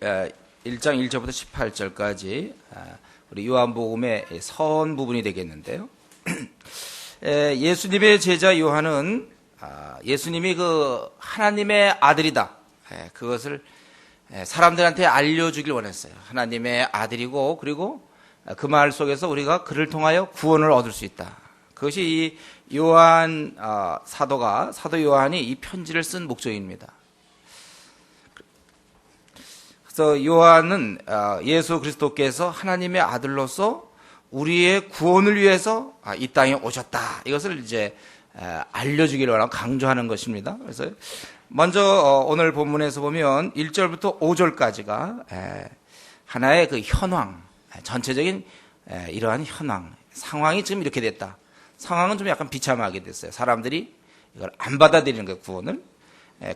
1장 1절부터 18절까지 우리 요한복음의 선 부분이 되겠는데요. 예수님의 제자 요한은 예수님이 그 하나님의 아들이다, 그것을 사람들한테 알려주길 원했어요. 하나님의 아들이고, 그리고 그 말 속에서 우리가 그를 통하여 구원을 얻을 수 있다. 그것이 이 요한 사도 요한이 이 편지를 쓴 목적입니다. 그래서 요한은 예수 그리스도께서 하나님의 아들로서 우리의 구원을 위해서 이 땅에 오셨다, 이것을 이제 알려주기를 원하고 강조하는 것입니다. 그래서 먼저 오늘 본문에서 보면 1절부터 5절까지가 하나의 그 현황, 전체적인 이러한 현황, 상황이 지금 이렇게 됐다. 상황은 좀 약간 비참하게 됐어요. 사람들이 이걸 안 받아들이는 거예요, 구원을.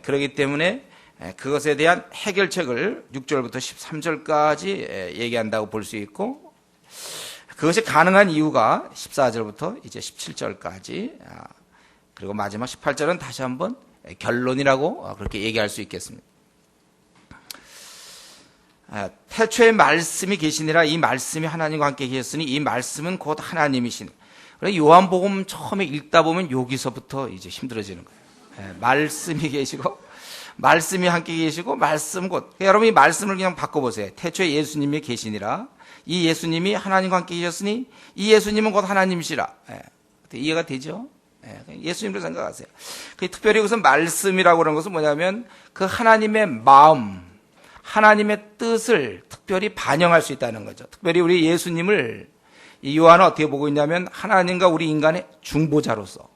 그렇기 때문에 그것에 대한 해결책을 6절부터 13절까지 얘기한다고 볼 수 있고, 그것이 가능한 이유가 14절부터 이제 17절까지, 그리고 마지막 18절은 다시 한번 결론이라고 그렇게 얘기할 수 있겠습니다. 태초에 말씀이 계시니라. 이 말씀이 하나님과 함께 계셨으니 이 말씀은 곧 하나님이시니. 그래서 요한복음 처음에 읽다 보면 여기서부터 이제 힘들어지는 거예요. 말씀이 계시고, 말씀이 함께 계시고, 말씀 곧. 여러분 이 말씀을 그냥 바꿔보세요. 태초에 예수님이 계시니라. 이 예수님이 하나님과 함께 계셨으니 이 예수님은 곧 하나님이시라. 이해가 되죠? 예수님으로 생각하세요. 특별히 우선 말씀이라고 하는 것은 뭐냐면 그 하나님의 마음, 하나님의 뜻을 특별히 반영할 수 있다는 거죠. 특별히 우리 예수님을 이 요한은 어떻게 보고 있냐면 하나님과 우리 인간의 중보자로서.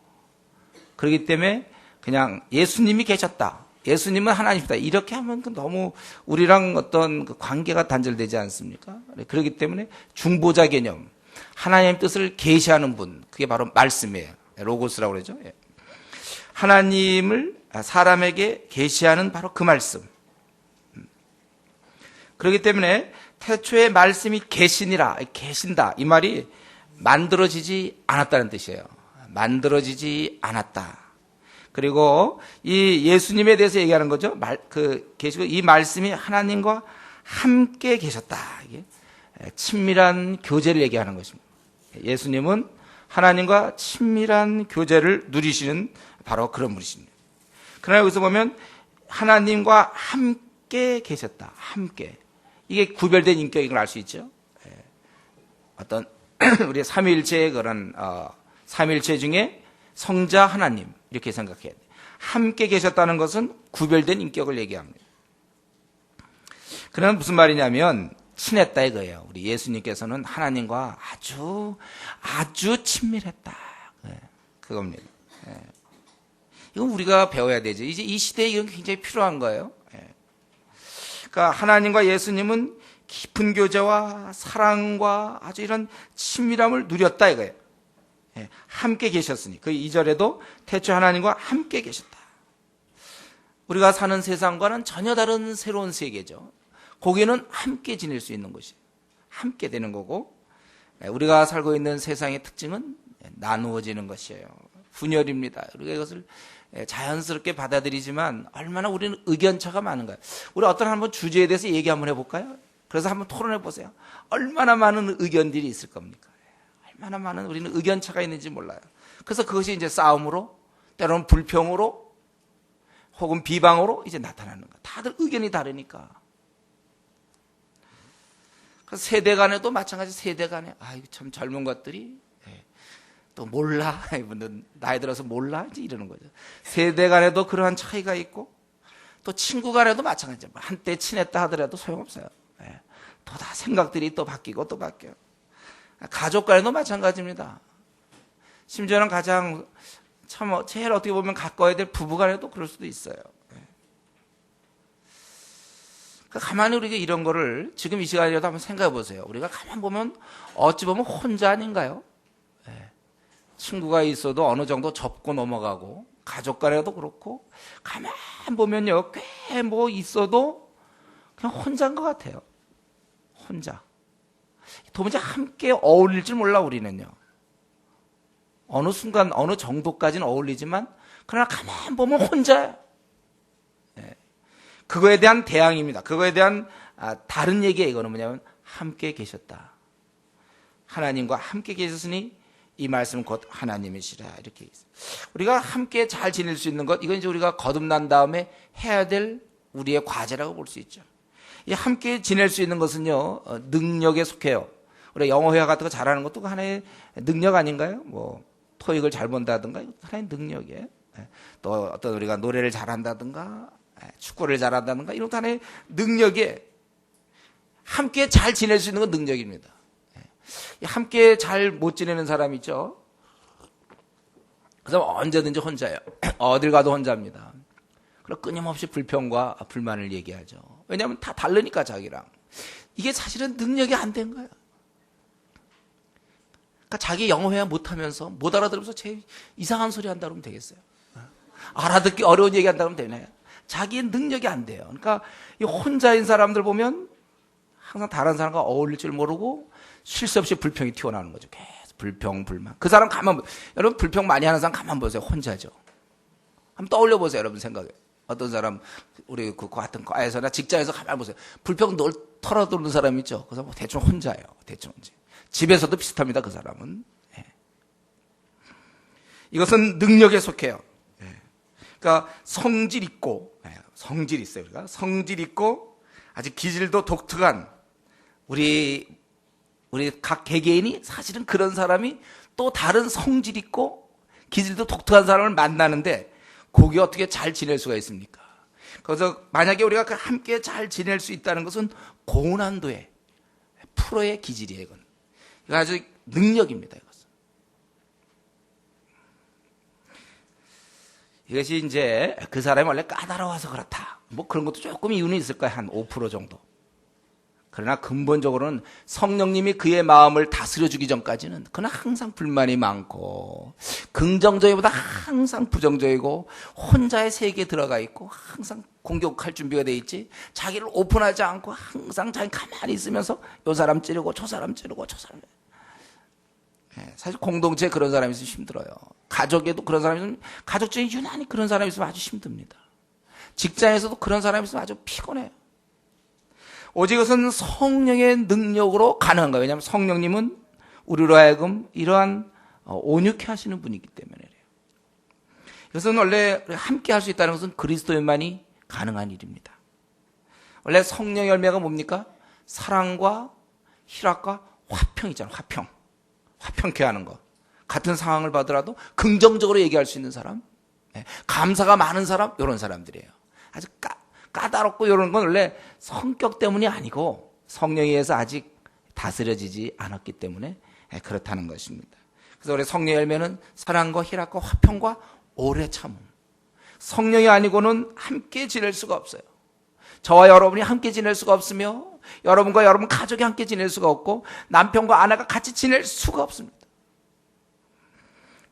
그렇기 때문에 그냥 예수님이 계셨다, 예수님은 하나님이다, 이렇게 하면 너무 우리랑 어떤 그 관계가 단절되지 않습니까? 그렇기 때문에 중보자 개념, 하나님의 뜻을 계시하는 분, 그게 바로 말씀이에요. 로고스라고 그러죠. 하나님을 사람에게 계시하는 바로 그 말씀. 그렇기 때문에 태초에 말씀이 계시니라, 계신다, 이 말이 만들어지지 않았다는 뜻이에요. 만들어지지 않았다. 그리고 이 예수님에 대해서 얘기하는 거죠. 계시고 이 말씀이 하나님과 함께 계셨다. 이게 친밀한 교제를 얘기하는 것입니다. 예수님은 하나님과 친밀한 교제를 누리시는 바로 그런 분이십니다. 그러나 여기서 보면 하나님과 함께 계셨다. 함께. 이게 구별된 인격인 걸 알 수 있죠. 어떤 우리 삼위일체의 그런 삼위일체 중에 성자 하나님, 이렇게 생각해야 돼요. 함께 계셨다는 것은 구별된 인격을 얘기합니다. 그러면 무슨 말이냐면 친했다 이거예요. 우리 예수님께서는 하나님과 아주 친밀했다, 그겁니다. 이건 우리가 배워야 되죠. 이제 이 시대에 이건 굉장히 필요한 거예요. 그러니까 하나님과 예수님은 깊은 교제와 사랑과 아주 이런 친밀함을 누렸다 이거예요. 함께 계셨으니, 그 2절에도 태초 하나님과 함께 계셨다. 우리가 사는 세상과는 전혀 다른 새로운 세계죠. 거기는 함께 지낼 수 있는 것이에요. 함께 되는 거고, 우리가 살고 있는 세상의 특징은 나누어지는 것이에요. 분열입니다. 우리가 이것을 자연스럽게 받아들이지만 얼마나 우리는 의견차가 많은가요? 우리 어떤 한번 주제에 대해서 얘기 한번 해볼까요? 그래서 한번 토론해 보세요. 얼마나 많은 의견들이 있을 겁니까? 얼마나 많은 우리는 의견차가 있는지 몰라요. 그래서 그것이 이제 싸움으로, 때로는 불평으로, 혹은 비방으로 이제 나타나는 거예요. 다들 의견이 다르니까. 그래서 세대 간에도 마찬가지. 세대 간에 참 젊은 것들이 또 몰라, 이분들 나이 들어서 몰라, 이제 이러는 거죠. 세대 간에도 그러한 차이가 있고, 또 친구 간에도 마찬가지죠. 한때 친했다 하더라도 소용없어요. 또 다 생각들이 또 바뀌고 또 바뀌어요. 가족 간에도 마찬가지입니다. 심지어는 가장 제일 어떻게 보면 가까워야 될 부부 간에도 그럴 수도 있어요. 가만히 우리가 이런 거를 지금 이 시간이라도 한번 생각해 보세요. 우리가 가만 보면 어찌 보면 혼자 아닌가요? 친구가 있어도 어느 정도 접고 넘어가고, 가족 간에도 그렇고, 가만 보면요, 꽤 뭐 있어도 그냥 혼자인 것 같아요. 혼자. 도무지 함께 어울릴 줄 몰라, 우리는요. 어느 순간, 어느 정도까지는 어울리지만, 그러나 가만 보면 혼자예요. 그거에 대한 대항입니다. 그거에 대한 다른 얘기예요. 이거는 뭐냐면 함께 계셨다. 하나님과 함께 계셨으니 이 말씀은 곧 하나님이시라. 이렇게 있어요. 우리가 함께 잘 지낼 수 있는 것, 이건 이제 우리가 거듭난 다음에 해야 될 우리의 과제라고 볼 수 있죠. 이 함께 지낼 수 있는 것은요, 능력에 속해요. 우리가 영어 회화 같은 거 잘하는 것도 하나의 능력 아닌가요? 뭐 토익을 잘 본다든가 하나의 능력이에요. 또 어떤 우리가 노래를 잘한다든가 축구를 잘한다든가 이런 것도 하나의 능력이에요. 함께 잘 지낼 수 있는 건 능력입니다. 함께 잘 못 지내는 사람 있죠. 그 사람 언제든지 혼자예요. 어딜 가도 혼자입니다. 그럼 끊임없이 불평과 불만을 얘기하죠. 왜냐하면 다 다르니까 자기랑. 이게 사실은 능력이 안 된 거예요. 그러니까 자기 영어 회화 못하면서 못 알아들으면서 제일 이상한 소리 한다 그러면 되겠어요. 알아듣기 어려운 얘기 한다 그러면 되나요? 자기의 능력이 안 돼요. 그러니까 이 혼자인 사람들 보면 항상 다른 사람과 어울릴 줄 모르고 쉴 새 없이 불평이 튀어나오는 거죠. 계속 불평, 불만. 그 사람 여러분 불평 많이 하는 사람 가만 보세요. 혼자죠. 한번 떠올려 보세요. 여러분 생각에. 어떤 사람, 우리 그 같은 과에서나 직장에서 가만 보세요. 불평 늘 털어두는 사람 있죠. 그 사람 대충 혼자예요. 대충 이제. 집에서도 비슷합니다. 그 사람은. 예. 이것은 능력에 속해요. 예. 그러니까 성질 있고, 성질 있어요. 우리가 성질 있고 아주 기질도 독특한 우리 각 개개인이 사실은 그런 사람이 또 다른 성질 있고 기질도 독특한 사람을 만나는데 거기 어떻게 잘 지낼 수가 있습니까? 그래서 만약에 우리가 함께 잘 지낼 수 있다는 것은 고난도의 프로의 기질이에요. 이건 아주 능력입니다. 이것이 이제 그 사람이 원래 까다로워서 그렇다. 뭐 그런 것도 조금 이유는 있을 거예요. 한 5% 정도. 그러나 근본적으로는 성령님이 그의 마음을 다스려주기 전까지는 그는 항상 불만이 많고 긍정적이보다 항상 부정적이고 혼자의 세계에 들어가 있고 항상 공격할 준비가 돼 있지 자기를 오픈하지 않고 항상 자기 가만히 있으면서 요 사람 찌르고 저 사람 찌르고 저 사람 사실 공동체에 그런 사람이 있으면 힘들어요. 가족에도 그런 사람이 있으면 가족 중에 유난히 그런 사람이 있으면 아주 힘듭니다. 직장에서도 그런 사람이 있으면 아주 피곤해요. 오직 그것은 성령의 능력으로 가능한 거예요. 왜냐하면 성령님은 우리로 하여금 이러한 온유케 하시는 분이기 때문에 그래요. 이것은 원래 함께 할 수 있다는 것은 그리스도인만이 가능한 일입니다. 원래 성령의 열매가 뭡니까? 사랑과 희락과 화평 있잖아요. 화평케 하는 거. 같은 상황을 받더라도 긍정적으로 얘기할 수 있는 사람, 감사가 많은 사람, 이런 사람들이에요. 아주 까다롭고 이런 건 원래 성격 때문이 아니고 성령에 의해서 아직 다스려지지 않았기 때문에 그렇다는 것입니다. 그래서 우리 성령의 열매는 사랑과 희락과 화평과 오래 참음. 성령이 아니고는 함께 지낼 수가 없어요. 저와 여러분이 함께 지낼 수가 없으며 여러분과 여러분 가족이 함께 지낼 수가 없고 남편과 아내가 같이 지낼 수가 없습니다.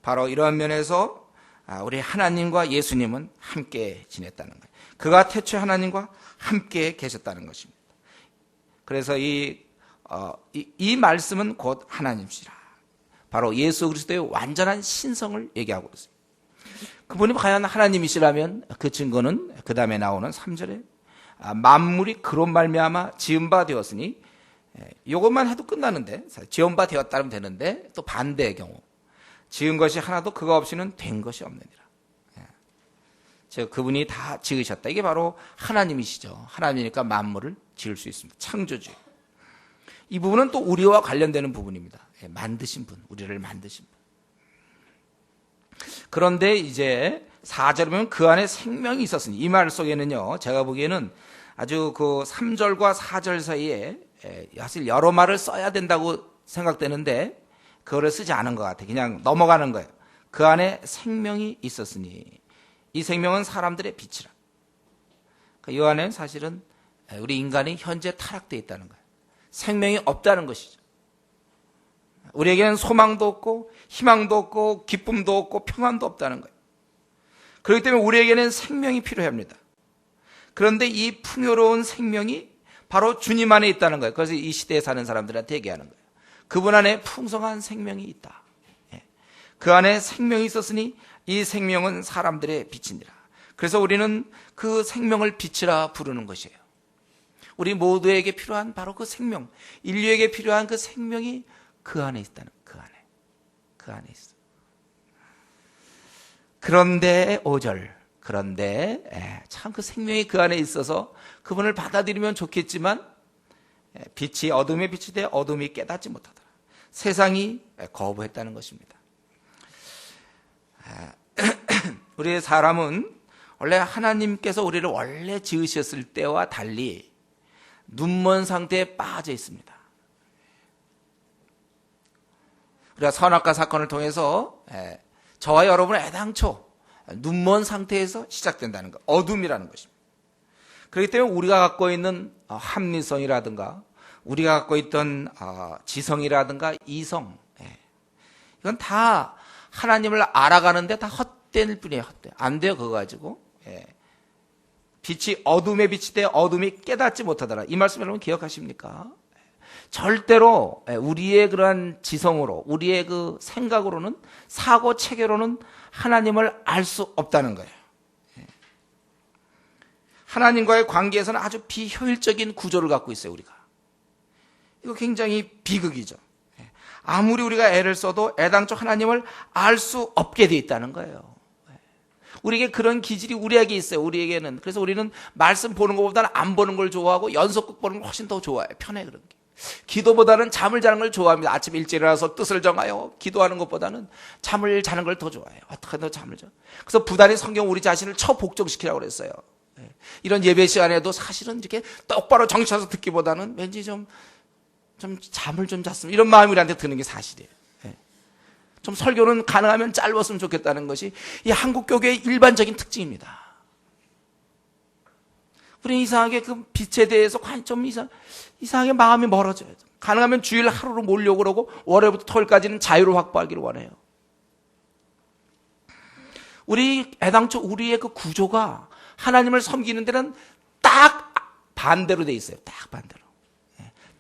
바로 이러한 면에서 우리 하나님과 예수님은 함께 지냈다는 거예요. 그가 태초에 하나님과 함께 계셨다는 것입니다. 그래서 이 말씀은 곧 하나님이시라. 바로 예수 그리스도의 완전한 신성을 얘기하고 있습니다. 그분이 과연 하나님이시라면 그 증거는 그 다음에 나오는 3절에 만물이 그로 말미암아 지은 바 되었으니 이것만 해도 끝나는데 지은 바 되었다면 되는데 또 반대의 경우 지은 것이 하나도 그가 없이는 된 것이 없느니라. 즉 그분이 다 지으셨다. 이게 바로 하나님이시죠. 하나님이니까 만물을 지을 수 있습니다. 창조주. 이 부분은 또 우리와 관련되는 부분입니다. 만드신 분, 우리를 만드신 분. 그런데 이제 4절에 보면 그 안에 생명이 있었으니 이 말 속에는요. 제가 보기에는 아주 그 3절과 4절 사이에 사실 여러 말을 써야 된다고 생각되는데 그거를 쓰지 않은 것 같아요. 그냥 넘어가는 거예요. 그 안에 생명이 있었으니 이 생명은 사람들의 빛이라. 이 안에 사실은 우리 인간이 현재 타락되어 있다는 거예요. 생명이 없다는 것이죠. 우리에게는 소망도 없고 희망도 없고 기쁨도 없고 평안도 없다는 거예요. 그렇기 때문에 우리에게는 생명이 필요합니다. 그런데 이 풍요로운 생명이 바로 주님 안에 있다는 거예요. 그래서 이 시대에 사는 사람들한테 얘기하는 거예요. 그분 안에 풍성한 생명이 있다. 그 안에 생명이 있었으니 이 생명은 사람들의 빛이니라. 그래서 우리는 그 생명을 빛이라 부르는 것이에요. 우리 모두에게 필요한 바로 그 생명, 인류에게 필요한 그 생명이 그 안에 있다는, 그 안에 있어. 그런데 5절, 그런데 참 그 생명이 그 안에 있어서 그분을 받아들이면 좋겠지만 빛이 어둠에 빛이 돼 어둠이 깨닫지 못하더라. 세상이 거부했다는 것입니다. 우리의 사람은 원래 하나님께서 우리를 원래 지으셨을 때와 달리 눈먼 상태에 빠져 있습니다. 우리가 선악과 사건을 통해서 저와 여러분은 애당초 눈먼 상태에서 시작된다는 것, 어둠이라는 것입니다. 그렇기 때문에 우리가 갖고 있는 합리성이라든가 우리가 갖고 있던 지성이라든가 이성, 이건 다 하나님을 알아가는데 다 헛될 뿐이에요. 헛돼. 안 돼요. 그거 가지고. 빛이 어둠에 빛이 돼 어둠이 깨닫지 못하더라. 이 말씀 여러분 기억하십니까? 절대로 우리의 그러한 지성으로, 우리의 그 생각으로는, 사고 체계로는 하나님을 알 수 없다는 거예요. 하나님과의 관계에서는 아주 비효율적인 구조를 갖고 있어요, 우리가. 이거 굉장히 비극이죠. 아무리 우리가 애를 써도 애당초 하나님을 알 수 없게 돼 있다는 거예요. 우리에게 그런 기질이 우리에게 있어요, 우리에게는. 그래서 우리는 말씀 보는 것보다는 안 보는 걸 좋아하고 연속극 보는 걸 훨씬 더 좋아해요. 편해, 그런 게. 기도보다는 잠을 자는 걸 좋아합니다. 아침 일찍 일어나서 뜻을 정하여 기도하는 것보다는 잠을 자는 걸 더 좋아해요. 어떻게 더 잠을 자. 그래서 부단히 성경 우리 자신을 처복종시키라고 그랬어요. 이런 예배 시간에도 사실은 이렇게 똑바로 정신 차려서 듣기보다는 왠지 좀 잠을 좀 잤으면 이런 마음이 우리한테 드는 게 사실이에요. 좀 설교는 가능하면 짧았으면 좋겠다는 것이 이 한국 교회의 일반적인 특징입니다. 우리는 이상하게 그 빛에 대해서 좀 이상하게 마음이 멀어져요. 가능하면 주일 하루로 모으려고 그러고 월요일부터 토요일까지는 자유를 확보하기를 원해요. 애당초 우리의 그 구조가 하나님을 섬기는 데는 딱 반대로 돼 있어요. 딱 반대로.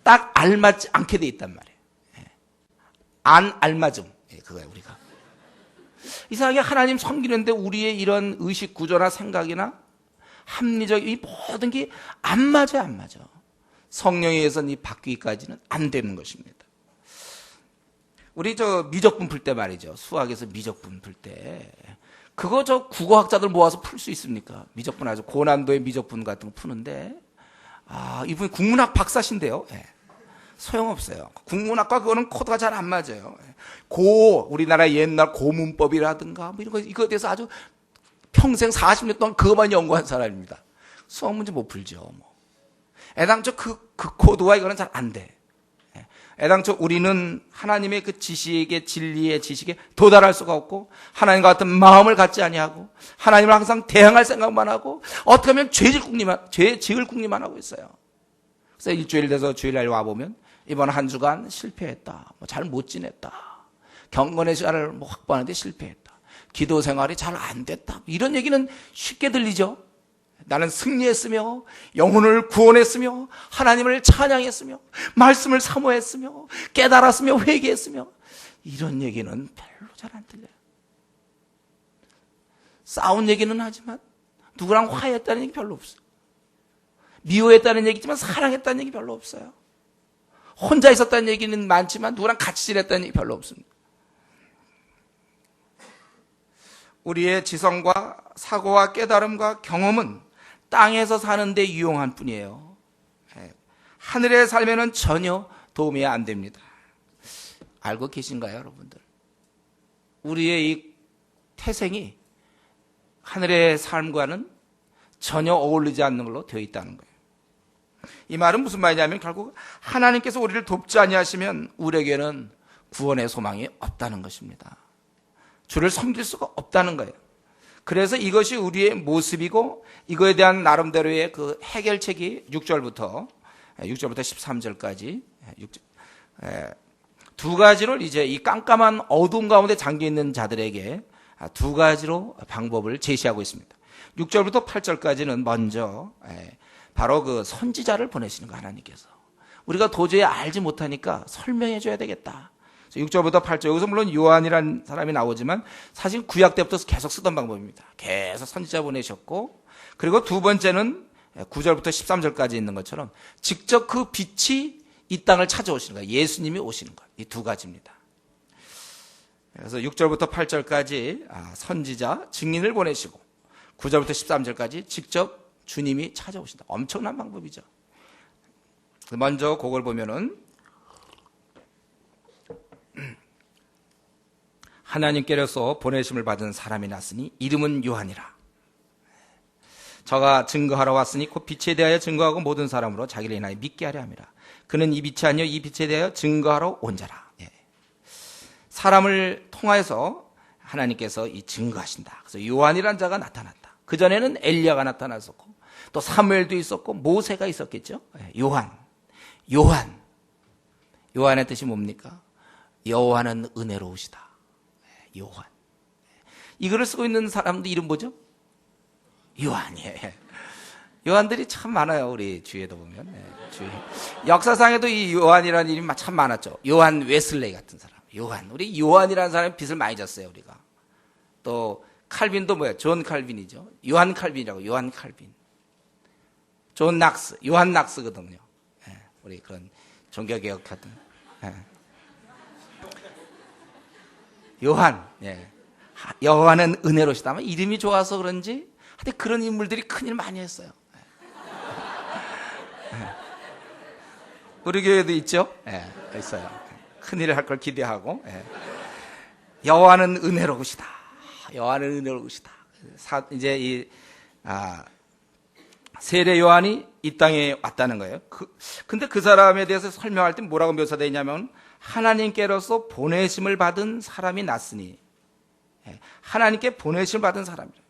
딱 알맞지 않게 돼 있단 말이에요. 안 알맞음. 그거예요, 우리가. 이상하게 하나님 섬기는데 우리의 이런 의식 구조나 생각이나 합리적, 이 모든 게 안 맞아요, 안 맞아. 성령에 의해서는 이 바뀌기까지는 안 되는 것입니다. 우리 미적분 풀 때 말이죠. 수학에서 미적분 풀 때. 그거 국어학자들 모아서 풀 수 있습니까? 미적분 아주 고난도의 미적분 같은 거 푸는데, 이분이 국문학 박사신데요. 소용없어요. 국문학과 그거는 코드가 잘 안 맞아요. 우리나라 옛날 고문법이라든가 뭐 이런 거, 이거에 대해서 아주 평생 40년 동안 그것만 연구한 사람입니다. 수학 문제 못 풀죠. 애당초 그 코드와 이거는 잘 안 돼. 애당초 우리는 하나님의 그 지식의, 진리의 지식에 도달할 수가 없고, 하나님과 같은 마음을 갖지 아니하고, 하나님을 항상 대항할 생각만 하고, 어떻게 하면 죄 지을 궁리만 하고 있어요. 그래서 일주일 돼서 주일날 와보면, 이번 한 주간 실패했다. 잘 못 지냈다. 경건의 시간을 확보하는데 실패했다. 기도 생활이 잘 안 됐다. 이런 얘기는 쉽게 들리죠? 나는 승리했으며 영혼을 구원했으며 하나님을 찬양했으며 말씀을 사모했으며 깨달았으며 회개했으며, 이런 얘기는 별로 잘 안 들려요. 싸운 얘기는 하지만 누구랑 화해했다는 얘기 별로 없어요. 미워했다는 얘기지만 사랑했다는 얘기 별로 없어요. 혼자 있었다는 얘기는 많지만 누구랑 같이 지냈다는 얘기 별로 없습니다. 우리의 지성과 사고와 깨달음과 경험은 땅에서 사는 데 유용한 뿐이에요. 하늘의 삶에는 전혀 도움이 안 됩니다. 알고 계신가요, 여러분들? 우리의 이 태생이 하늘의 삶과는 전혀 어울리지 않는 걸로 되어 있다는 거예요. 이 말은 무슨 말이냐면 결국 하나님께서 우리를 돕지 아니하시면 우리에게는 구원의 소망이 없다는 것입니다. 주를 섬길 수가 없다는 거예요. 그래서 이것이 우리의 모습이고, 이거에 대한 나름대로의 그 해결책이 6절부터 13절까지 두 가지를 이제 이 깜깜한 어둠 가운데 잠겨있는 자들에게 두 가지로 방법을 제시하고 있습니다. 6절부터 8절까지는 먼저 바로 그 선지자를 보내시는 거, 하나님께서. 우리가 도저히 알지 못하니까 설명해 줘야 되겠다. 6절부터 8절, 여기서 물론 요한이라는 사람이 나오지만 사실 구약 때부터 계속 쓰던 방법입니다. 계속 선지자 보내셨고, 그리고 두 번째는 9절부터 13절까지 있는 것처럼 직접 그 빛이 이 땅을 찾아오시는 거예요. 예수님이 오시는 거예요. 이 두 가지입니다. 그래서 6절부터 8절까지 선지자, 증인을 보내시고 9절부터 13절까지 직접 주님이 찾아오신다. 엄청난 방법이죠. 먼저 그걸 보면은 하나님께로서 보내심을 받은 사람이 났으니 이름은 요한이라. 저가 증거하러 왔으니 곧 빛에 대하여 증거하고 모든 사람으로 자기를 인하여 믿게 하려 함이라. 그는 이 빛이 아니요 이 빛에 대하여 증거하러 온 자라. 사람을 통하여서 하나님께서 이 증거하신다. 그래서 요한이란 자가 나타났다. 그전에는 엘리야가 나타났었고 또 사무엘도 있었고 모세가 있었겠죠. 요한의 뜻이 뭡니까? 여호와는 은혜로우시다. 요한. 이 글을 쓰고 있는 사람도 이름 뭐죠? 요한이에요. 요한들이 참 많아요. 우리 주위에도 보면. 주위. 역사상에도 이 요한이라는 이름이 참 많았죠. 요한 웨슬레이 같은 사람. 우리 요한이라는 사람이 빚을 많이 졌어요. 우리가. 또 칼빈도 뭐야? 존 칼빈이죠. 요한 칼빈이라고. 요한 칼빈. 존 낙스. 요한 낙스거든요. 우리 그런 종교개혁하던. 요한. 여호와는 은혜로시다. 아마 이름이 좋아서 그런지 하여튼 그런 인물들이 큰일 많이 했어요. 우리 교회도 있죠? 있어요. 큰일을 할 걸 기대하고. 여호와는 은혜로우시다. 여호와는 은혜로우시다. 이제 이 세례 요한이 이 땅에 왔다는 거예요. 근데 그 사람에 대해서 설명할 때 뭐라고 묘사되어 있냐면 하나님께로서 보내심을 받은 사람이 났으니. 하나님께 보내심을 받은 사람이에요.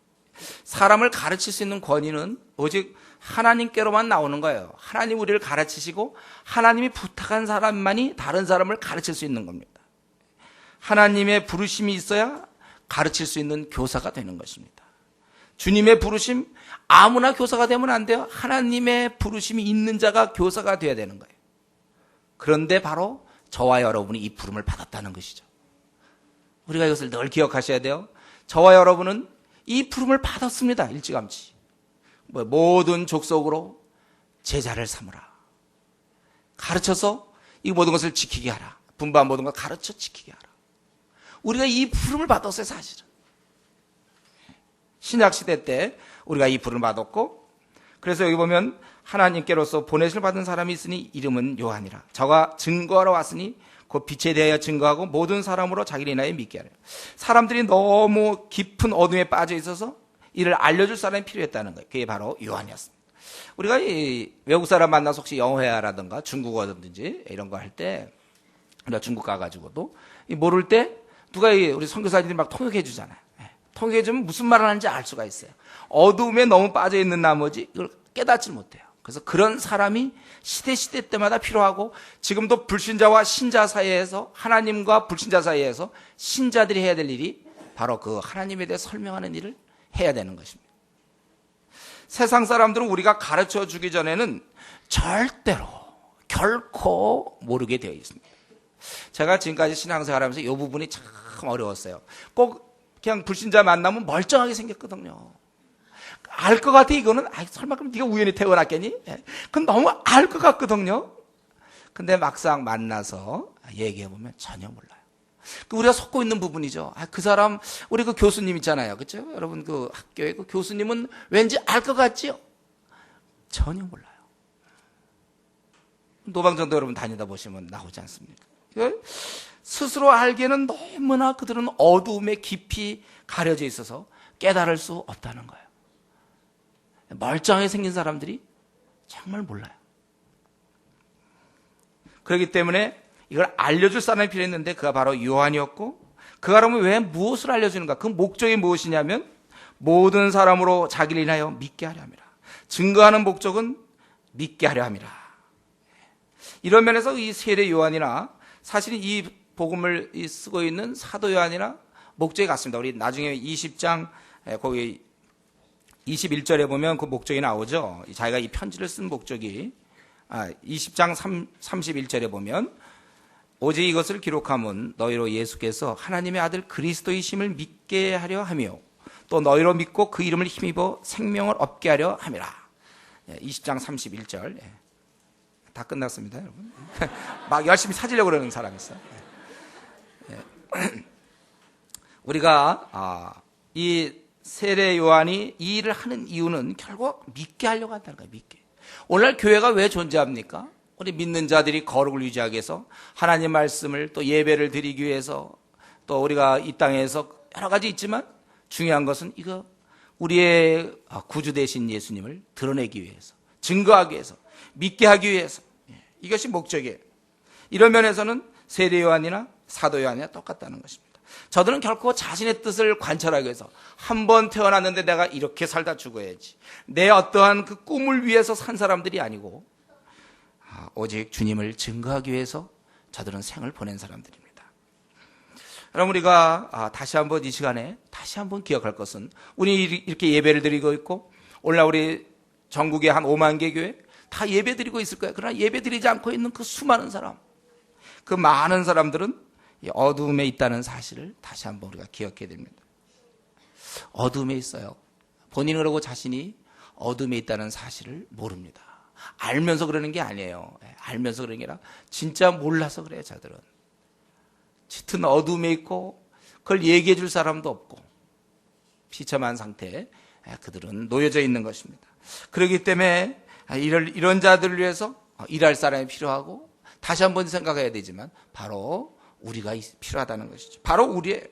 사람을 가르칠 수 있는 권위는 오직 하나님께로만 나오는 거예요. 하나님 우리를 가르치시고 하나님이 부탁한 사람만이 다른 사람을 가르칠 수 있는 겁니다. 하나님의 부르심이 있어야 가르칠 수 있는 교사가 되는 것입니다. 주님의 부르심, 아무나 교사가 되면 안 돼요. 하나님의 부르심이 있는 자가 교사가 되어야 되는 거예요. 그런데 바로 저와 여러분이 이 부름을 받았다는 것이죠. 우리가 이것을 늘 기억하셔야 돼요. 저와 여러분은 이 부름을 받았습니다. 일찌감치. 모든 족속으로 제자를 삼으라. 가르쳐서 이 모든 것을 지키게 하라. 분반 모든 걸 가르쳐 지키게 하라. 우리가 이 부름을 받았어요, 사실은. 신약시대 때 우리가 이 부름을 받았고, 그래서 여기 보면 하나님께로서 보내심을 받은 사람이 있으니 이름은 요한이라. 저가 증거하러 왔으니 그 빛에 대하여 증거하고 모든 사람으로 자기를 인하여 믿게 하라. 사람들이 너무 깊은 어둠에 빠져 있어서 이를 알려줄 사람이 필요했다는 거예요. 그게 바로 요한이었습니다. 우리가 이 외국 사람 만나서 혹시 영어회화라든가 중국어든지 이런 거 할 때, 우리가 중국 가가지고도 모를 때 누가 우리 선교사님들이 막 통역해 주잖아요. 통역해 주면 무슨 말을 하는지 알 수가 있어요. 어둠에 너무 빠져 있는 나머지 이걸 깨닫지 못해요. 그래서 그런 사람이 시대 때마다 필요하고, 지금도 불신자와 신자 사이에서, 하나님과 불신자 사이에서 신자들이 해야 될 일이 바로 그 하나님에 대해 설명하는 일을 해야 되는 것입니다. 세상 사람들은 우리가 가르쳐 주기 전에는 절대로 결코 모르게 되어 있습니다. 제가 지금까지 신앙생활 하면서 이 부분이 참 어려웠어요. 꼭 그냥 불신자 만나면 멀쩡하게 생겼거든요. 알 것 같아. 이거는 설마 그럼 네가 우연히 태어났겠니? 그건 너무 알 것 같거든요. 근데 막상 만나서 얘기해보면 전혀 몰라요. 우리가 속고 있는 부분이죠. 그 사람, 우리 그 교수님 있잖아요. 그렇죠? 여러분 그 학교의 그 교수님은 왠지 알 것 같지요? 전혀 몰라요. 노방전도 여러분 다니다 보시면 나오지 않습니까? 스스로 알기에는 너무나 그들은 어두움에 깊이 가려져 있어서 깨달을 수 없다는 거예요. 멀쩡하게 생긴 사람들이 정말 몰라요. 그렇기 때문에 이걸 알려줄 사람이 필요했는데 그가 바로 요한이었고, 그가 그러면 왜 무엇을 알려주는가? 그 목적이 무엇이냐면 모든 사람으로 자기를 인하여 믿게 하려 함이라. 증거하는 목적은 믿게 하려 함이라. 이런 면에서 이 세례 요한이나 사실 이 복음을 쓰고 있는 사도 요한이나 목적이 같습니다. 우리 나중에 20장 거기 21절에 보면 그 목적이 나오죠. 자기가 이 편지를 쓴 목적이 20장 31절에 보면 오직 이것을 기록함은 너희로 예수께서 하나님의 아들 그리스도이심을 믿게 하려 하며 또 너희로 믿고 그 이름을 힘입어 생명을 얻게 하려 함이라. 20장 31절. 다 끝났습니다, 여러분. 막 열심히 찾으려고 그러는 사람이 있어요. 우리가 이 세례 요한이 이 일을 하는 이유는 결국 믿게 하려고 한다는 거예요. 믿게. 오늘날 교회가 왜 존재합니까? 우리 믿는 자들이 거룩을 유지하기 위해서, 하나님 말씀을 또 예배를 드리기 위해서, 또 우리가 이 땅에서 여러 가지 있지만 중요한 것은 이거 우리의 구주 되신 예수님을 드러내기 위해서, 증거하기 위해서, 믿게 하기 위해서, 이것이 목적이에요. 이런 면에서는 세례 요한이나 사도 요한이나 똑같다는 것입니다. 저들은 결코 자신의 뜻을 관철하기 위해서, 한 번 태어났는데 내가 이렇게 살다 죽어야지, 내 어떠한 그 꿈을 위해서 산 사람들이 아니고 오직 주님을 증거하기 위해서 저들은 생을 보낸 사람들입니다. 그럼 우리가 다시 한번 이 시간에 다시 한번 기억할 것은, 우리 이렇게 예배를 드리고 있고 오늘날 우리 전국에 한 5만 개 교회 다 예배 드리고 있을 거예요. 그러나 예배 드리지 않고 있는 그 수많은 사람, 그 많은 사람들은 어두움에 있다는 사실을 다시 한번 우리가 기억해야 됩니다. 어두움에 있어요. 본인을 하고 자신이 어둠에 있다는 사실을 모릅니다. 알면서 그러는 게 아니에요. 알면서 그러는 게 아니라 진짜 몰라서 그래요. 저들은 짙은 어둠에 있고 그걸 얘기해 줄 사람도 없고 비참한 상태에 그들은 놓여져 있는 것입니다. 그렇기 때문에 이런 자들을 위해서 일할 사람이 필요하고, 다시 한번 생각해야 되지만 바로 우리가 필요하다는 것이죠. 바로 우리예요.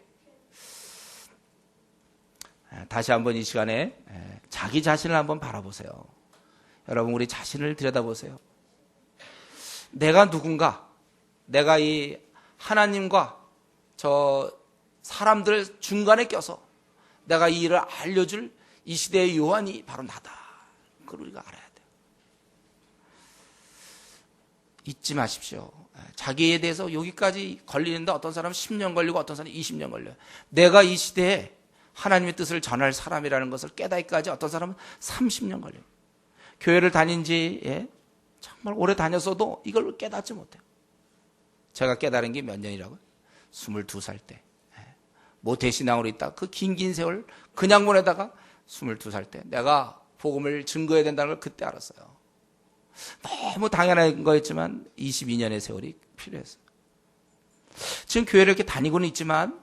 다시 한번 이 시간에 자기 자신을 한번 바라보세요. 여러분, 우리 자신을 들여다보세요. 내가 누군가, 내가 이 하나님과 저 사람들 중간에 껴서 내가 이 일을 알려줄 이 시대의 요한이 바로 나다. 그걸 우리가 알아야 돼요. 잊지 마십시오. 자기에 대해서 여기까지 걸리는데 어떤 사람은 10년 걸리고 어떤 사람은 20년 걸려요. 내가 이 시대에 하나님의 뜻을 전할 사람이라는 것을 깨닫기까지 어떤 사람은 30년 걸려요. 교회를 다닌 지 정말 오래 다녔어도 이걸 깨닫지 못해요. 제가 깨달은 게 몇 년이라고요? 22살 때. 모태신앙으로 있다. 그 긴 세월 그냥 보내다가 22살 때 내가 복음을 증거해야 된다는 걸 그때 알았어요. 너무 당연한 거였지만 22년의 세월이 필요했어요. 지금 교회를 이렇게 다니고는 있지만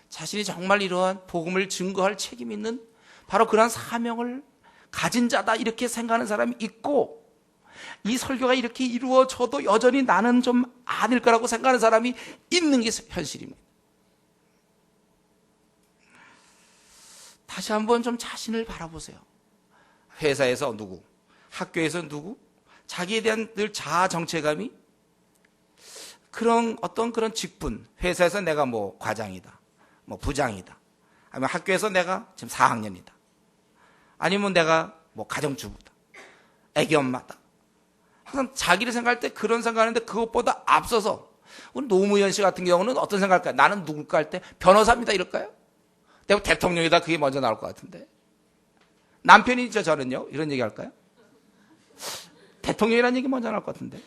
자신이 정말 이러한 복음을 증거할 책임이 있는 바로 그러한 사명을 가진 자다, 이렇게 생각하는 사람이 있고, 이 설교가 이렇게 이루어져도 여전히 나는 좀 아닐 거라고 생각하는 사람이 있는 게 현실입니다. 다시 한번 좀 자신을 바라보세요. 회사에서 누구, 학교에서 누구, 자기에 대한 늘 자아 정체감이, 그런 어떤 그런 직분, 회사에서 내가 뭐 과장이다, 뭐 부장이다, 아니면 학교에서 내가 지금 4학년이다, 아니면 내가 뭐 가정주부다, 애기 엄마다. 항상 자기를 생각할 때 그런 생각하는데, 그것보다 앞서서 우리 노무현 씨 같은 경우는 어떤 생각할까요? 나는 누굴까 할 때 변호사입니다 이럴까요? 내가 대통령이다, 그게 먼저 나올 것 같은데. 남편이죠 저는요, 이런 얘기 할까요? 대통령이라는 얘기 먼저 나올 것 같은데.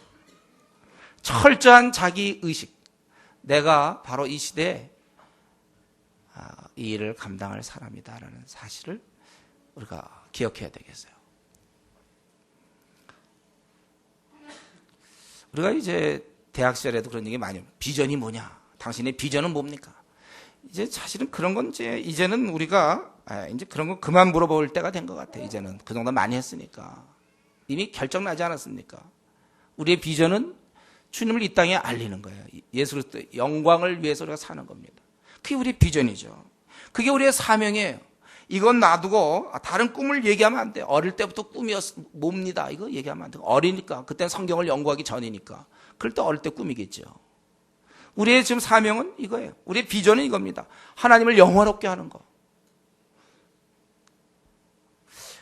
철저한 자기 의식, 내가 바로 이 시대에 이 일을 감당할 사람이다라는 사실을 우리가 기억해야 되겠어요. 우리가 이제 대학 시절에도 그런 얘기 많이 해요. 비전이 뭐냐? 당신의 비전은 뭡니까? 이제 사실은 그런 건 이제는 우리가 이제 그런 거 그만 물어볼 때가 된 것 같아요. 이제는 그 정도 많이 했으니까. 이미 결정 나지 않았습니까? 우리의 비전은 주님을 이 땅에 알리는 거예요. 예수 그리스도의 영광을 위해서 우리가 사는 겁니다. 그게 우리의 비전이죠. 그게 우리의 사명이에요. 이건 놔두고 다른 꿈을 얘기하면 안 돼요. 어릴 때부터 꿈이 뭡니다, 이거 얘기하면 안 돼요. 어리니까, 그때는 성경을 연구하기 전이니까. 그럴 때 어릴 때 꿈이겠죠. 우리의 지금 사명은 이거예요. 우리의 비전은 이겁니다. 하나님을 영화롭게 하는 거.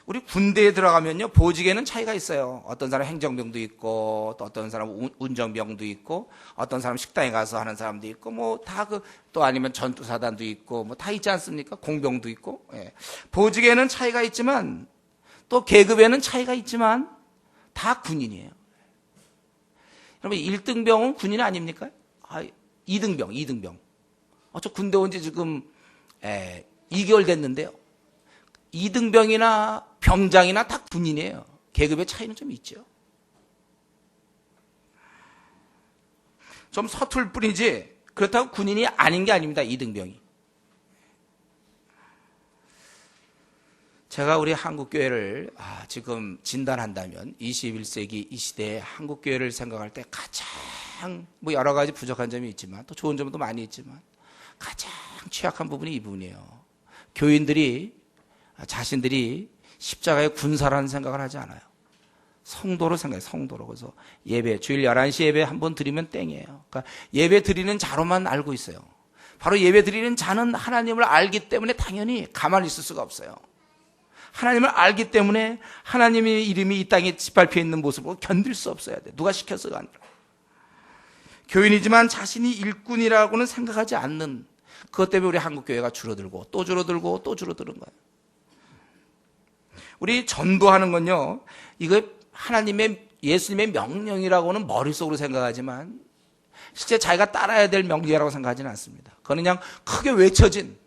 우리 군대에 들어가면요, 보직에는 차이가 있어요. 어떤 사람 행정병도 있고, 또 어떤 사람 운정병도 있고, 어떤 사람 식당에 가서 하는 사람도 있고, 뭐 다 또 아니면 전투사단도 있고, 뭐 다 있지 않습니까? 공병도 있고. 예. 보직에는 차이가 있지만, 또 계급에는 차이가 있지만, 다 군인이에요. 여러분, 1등병은 군인 아닙니까? 2등병. 저 군대 온 지 지금 2개월 됐는데요. 2등병이나 병장이나 다 군인이에요. 계급의 차이는 좀 있죠. 좀 서툴 뿐이지 그렇다고 군인이 아닌 게 아닙니다. 이등병이. 제가 우리 한국교회를 지금 진단한다면 21세기 이 시대에 한국교회를 생각할 때 가장 여러 가지 부족한 점이 있지만 또 좋은 점도 많이 있지만 가장 취약한 부분이 이 부분이에요. 교인들이 자신들이 십자가의 군사라는 생각을 하지 않아요. 성도로 생각해요. 성도로. 그래서 예배, 주일 11시 예배 한 번 드리면 땡이에요. 그러니까 예배 드리는 자로만 알고 있어요. 바로 예배 드리는 자는 하나님을 알기 때문에 당연히 가만히 있을 수가 없어요. 하나님을 알기 때문에 하나님의 이름이 이 땅에 짓밟혀 있는 모습을 견딜 수 없어야 돼. 누가 시켰어가 아니라. 교인이지만 자신이 일꾼이라고는 생각하지 않는 그것 때문에 우리 한국교회가 줄어들고 또 줄어들고 또 줄어드는 거예요. 우리 전도하는 건요, 이거 하나님의 예수님의 명령이라고는 머릿속으로 생각하지만 실제 자기가 따라야 될 명령이라고 생각하지는 않습니다. 그거는 그냥 크게 외쳐진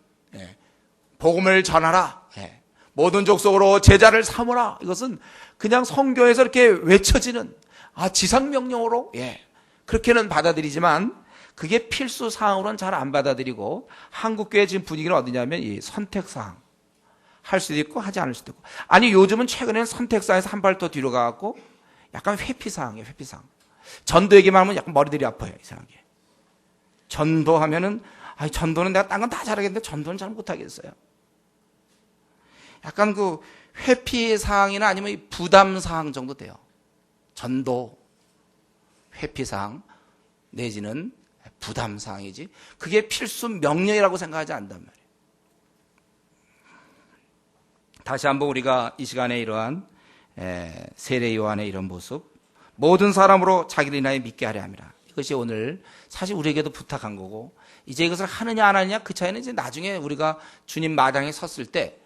복음을 전하라, 모든 족속으로 제자를 삼으라, 이것은 그냥 성경에서 이렇게 외쳐지는 지상명령으로 그렇게는 받아들이지만 그게 필수사항으로는 잘 안 받아들이고 한국교회 지금 분위기는 어디냐면 이 선택사항 할 수도 있고 하지 않을 수도 있고, 아니 요즘은 최근에는 선택사항에서 한 발 더 뒤로 가고 약간 회피사항이에요. 회피사항. 전도 얘기만 하면 약간 머리들이 아파요. 이상하게. 전도하면은 전도는 내가 딴 건 다 잘하겠는데 전도는 잘 못하겠어요. 약간 그 회피사항이나 아니면 부담사항 정도 돼요. 전도 회피사항 내지는 부담사항이지 그게 필수 명령이라고 생각하지 않단 말이에요. 다시 한번 우리가 이 시간에 이러한 세례 요한의 이런 모습, 모든 사람으로 자기를 인하여 믿게 하려 함이라. 이것이 오늘 사실 우리에게도 부탁한 거고, 이제 이것을 하느냐 안 하느냐 그 차이는 이제 나중에 우리가 주님 마당에 섰을 때